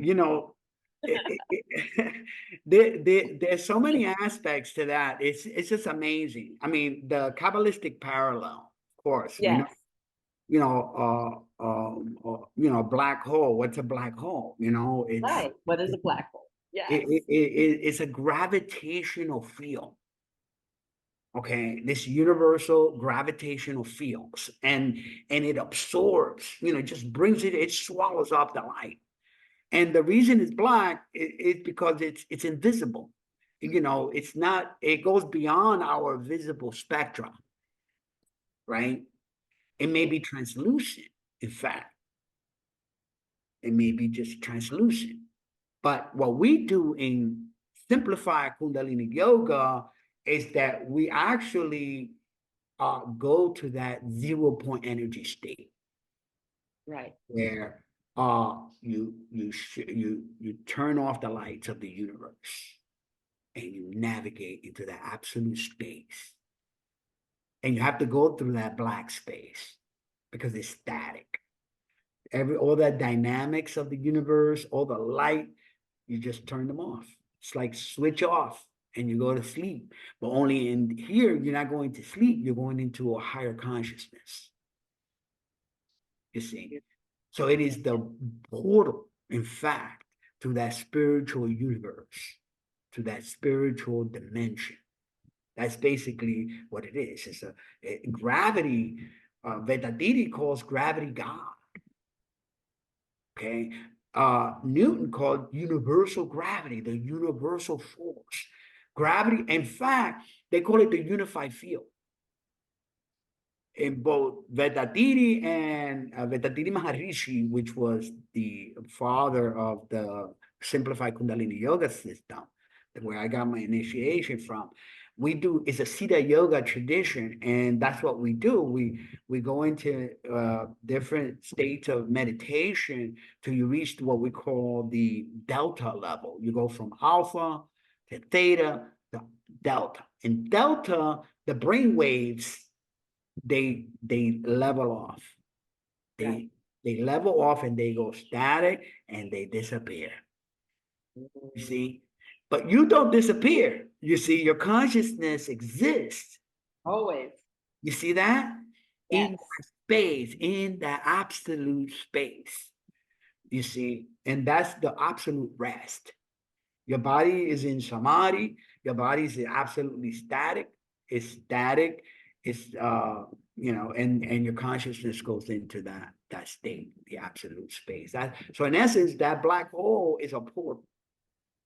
There's so many aspects to that. It's just amazing. I mean, the Kabbalistic parallel, of course, Yes. black hole. What's a black hole? Right. What is a black hole? Yes. It's a gravitational field. Okay, this universal gravitational fields, and it absorbs, just brings it swallows up the light. And the reason it's black is because it's invisible. It's not, it goes beyond our visible spectrum, right? It may be translucent, in fact. It may be just translucent. But what we do in simplified Kundalini Yoga is that we actually go to that 0 point energy state. Right. Where you turn off the lights of the universe and you navigate into that absolute space. And you have to go through that black space because it's static. All that dynamics of the universe, all the light, you just turn them off. It's like switch off and you go to sleep. But only in here, you're not going to sleep, you're going into a higher consciousness. You see? So it is the portal, in fact, to that spiritual universe, to that spiritual dimension. That's basically what it is. It's gravity. Vedatiti calls gravity God. Okay. Newton called universal gravity, the universal force. Gravity, in fact, they call it the unified field. In both Vedatiti and Vedatiti Maharishi, which was the father of the simplified Kundalini Yoga system, where I got my initiation from, it's a Siddha Yoga tradition, and that's what we do. We go into different states of meditation till you reach what we call the delta level. You go from alpha to theta to delta. In delta, the brain waves, they level off. They level off and they go static and they disappear. You see? But you don't disappear. You see, your consciousness exists. Always. You see that? Yes. In that space, in that absolute space. You see? And that's the absolute rest. Your body is in samadhi. Your body is absolutely static. It's static. It's and your consciousness goes into that state, the absolute space. So in essence, that black hole is a portal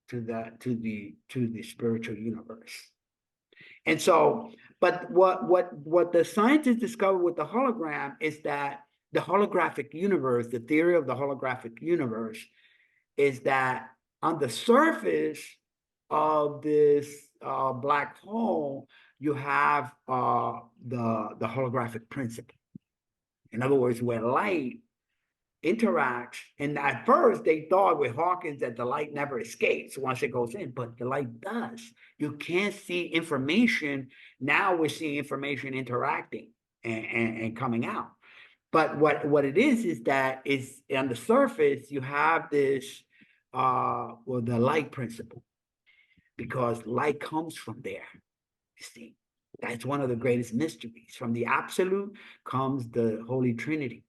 to the spiritual universe. And so, but what the scientists discovered with the hologram is that the holographic universe, the theory of the holographic universe, is that on the surface of this black hole, you have the holographic principle. In other words, where light interacts, and at first they thought with Hawkins that the light never escapes once it goes in, but the light does. You can't see information. Now we're seeing information interacting and coming out. But what it is that is on the surface, you have this the light principle, because light comes from there. You see, that's one of the greatest mysteries. From the absolute comes the Holy Trinity,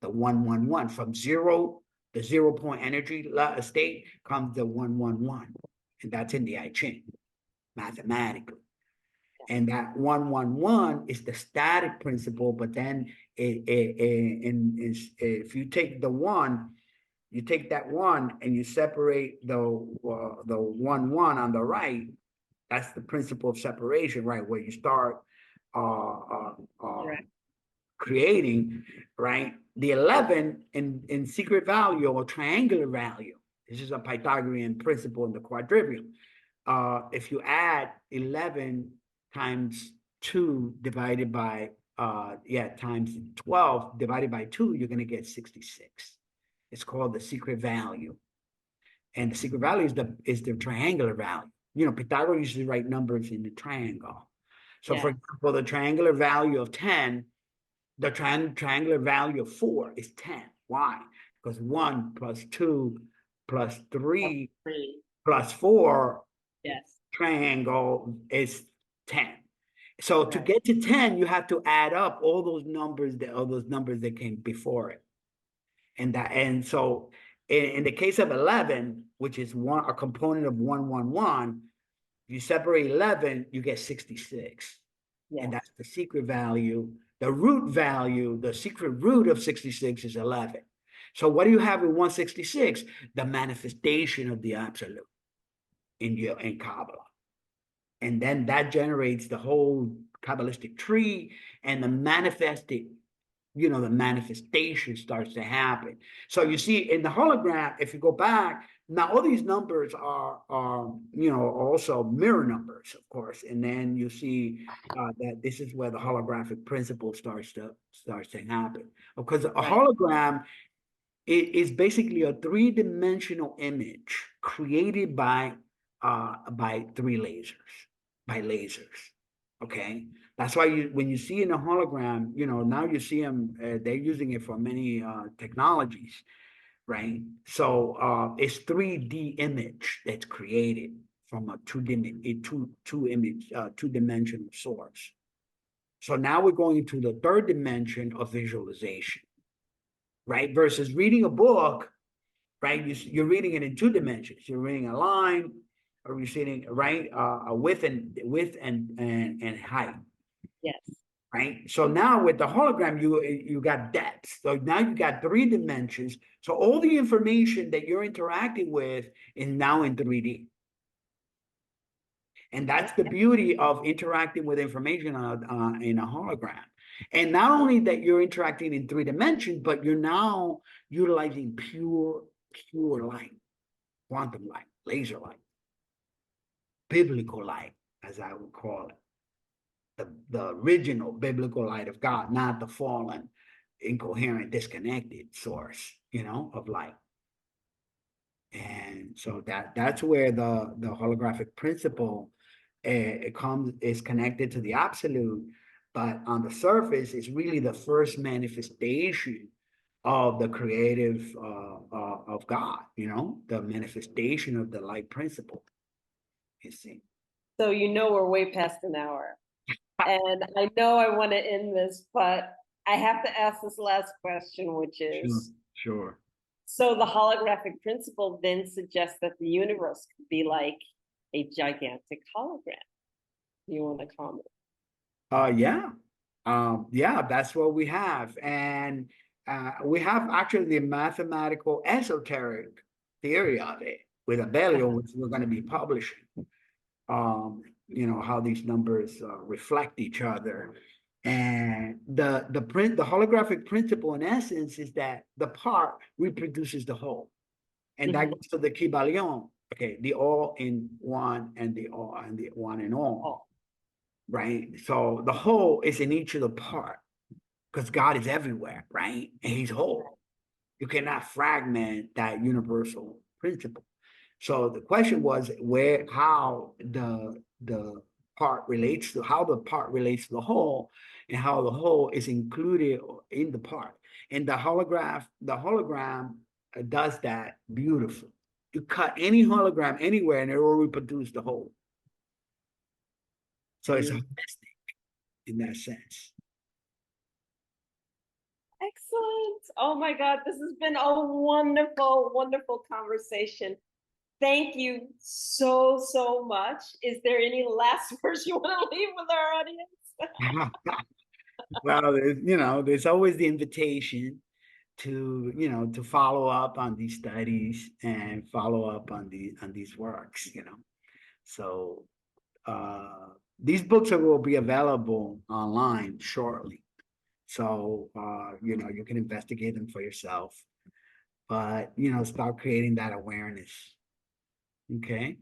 the 111. From zero, the 0 point energy state, comes the 111, and that's in the I Ching, mathematically. And that 111 is the static principle, but then if you take the one, you take that one and you separate the 1 on the right. That's the principle of separation, right? Where you start creating, right? The 11 in secret value or triangular value. This is a Pythagorean principle in the Quadrivium. If you add 11 times 2 divided by times 12 divided by 2, you're going to get 66. It's called the secret value, and the secret value is the triangular value. Pythagoras used to write numbers in the triangle. So, for example, the triangular value of 10 the triangular value of 4 is 10. Why? Because 1 plus 2 plus 3 Three. plus 4 Yes. triangle is 10. So to Right. get to 10, you have to add up all those numbers that came before it. And so in the case of 11, which is a component of 111, you separate 11, you get 66. Yes. And that's the secret value. The root value, the secret root of 66 is 11. So what do you have in 166? The manifestation of the absolute in Kabbalah. And then that generates the whole Kabbalistic tree, and the manifestation starts to happen. So you see in the hologram, if you go back, now all these numbers are also mirror numbers, of course. And then you see that this is where the holographic principle starts to happen. Because a hologram is basically a three-dimensional image created by lasers. Okay, that's why when you see in a hologram, now you see them, they're using it for many technologies, right? So it's 3D image that's created from a two-dimensional source. So now we're going into the third dimension of visualization, right? Versus reading a book, right? You're reading it in 2 dimensions. You're reading a line, or you're seeing a width and height. Yes. Right. So now with the hologram, you got depth. So now you got 3 dimensions. So all the information that you're interacting with is now in 3D. And that's the beauty of interacting with information in a hologram. And not only that you're interacting in 3 dimensions, but you're now utilizing pure light, quantum light, laser light, biblical light, as I would call it. The original biblical light of God, not the fallen, incoherent, disconnected source, of light. And so that's where the holographic principle is connected to the absolute, but on the surface, it's really the first manifestation of the creative of God, the manifestation of the light principle. You see. So we're way past an hour. And I know I want to end this, but I have to ask this last question, which is, Sure. So the holographic principle then suggests that the universe could be like a gigantic hologram. You want to comment? Yeah, that's what we have. And we have actually the mathematical esoteric theory of it with Abelio, which we're going to be publishing. How these numbers reflect each other. And the holographic principle in essence is that the part reproduces the whole. And that goes to the Kybalion, okay, the all in one and the all and the one in all. Right? So the whole is in each of the part, because God is everywhere, right? And he's whole. You cannot fragment that universal principle. So the question was how the part relates to the whole, and how the whole is included in the part. And the hologram does that beautifully. You cut any hologram anywhere and it will reproduce the whole. So it's holistic in that sense. Excellent. Oh my God, this has been a wonderful, wonderful conversation. Thank you so much. Is there any last words you want to leave with our audience? Well, there's always the invitation to follow up on these studies and follow up on these works, So these books will be available online shortly. So you can investigate them for yourself, but start creating that awareness. Okay.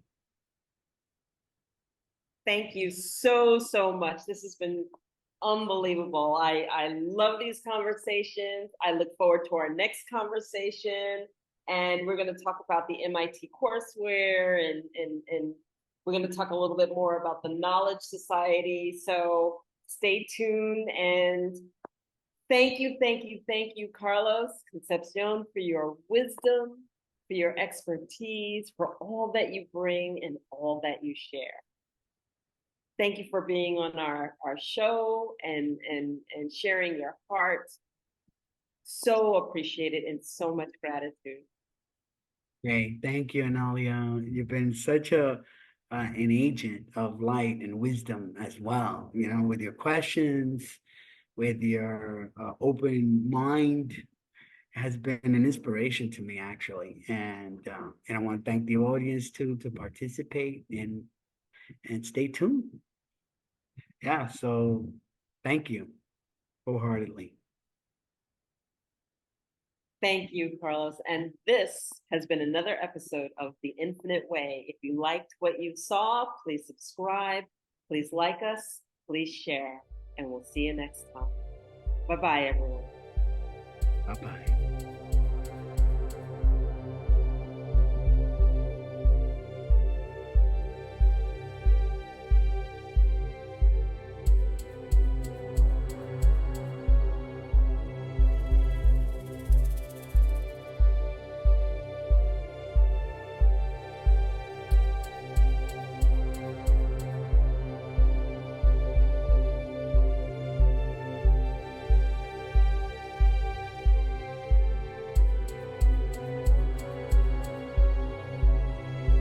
Thank you so much. This has been unbelievable. I love these conversations. I look forward to our next conversation. And we're going to talk about the MIT courseware, and we're going to talk a little bit more about the Knowledge Society. So stay tuned, and Thank you, Carlos, Concepcion, for your wisdom, for your expertise, for all that you bring and all that you share. Thank you for being on our show and sharing your heart. So appreciated and so much gratitude. Great. Thank you, Analia. You've been such an agent of light and wisdom as well, you know, with your questions, with your open mind, has been an inspiration to me actually. And I want to thank the audience too to participate and stay tuned. Yeah, so thank you wholeheartedly. Thank you, Carlos. And this has been another episode of The Infinite Way. If you liked what you saw, please subscribe, please like us, please share, and we'll see you next time. Bye-bye, everyone. Bye-bye.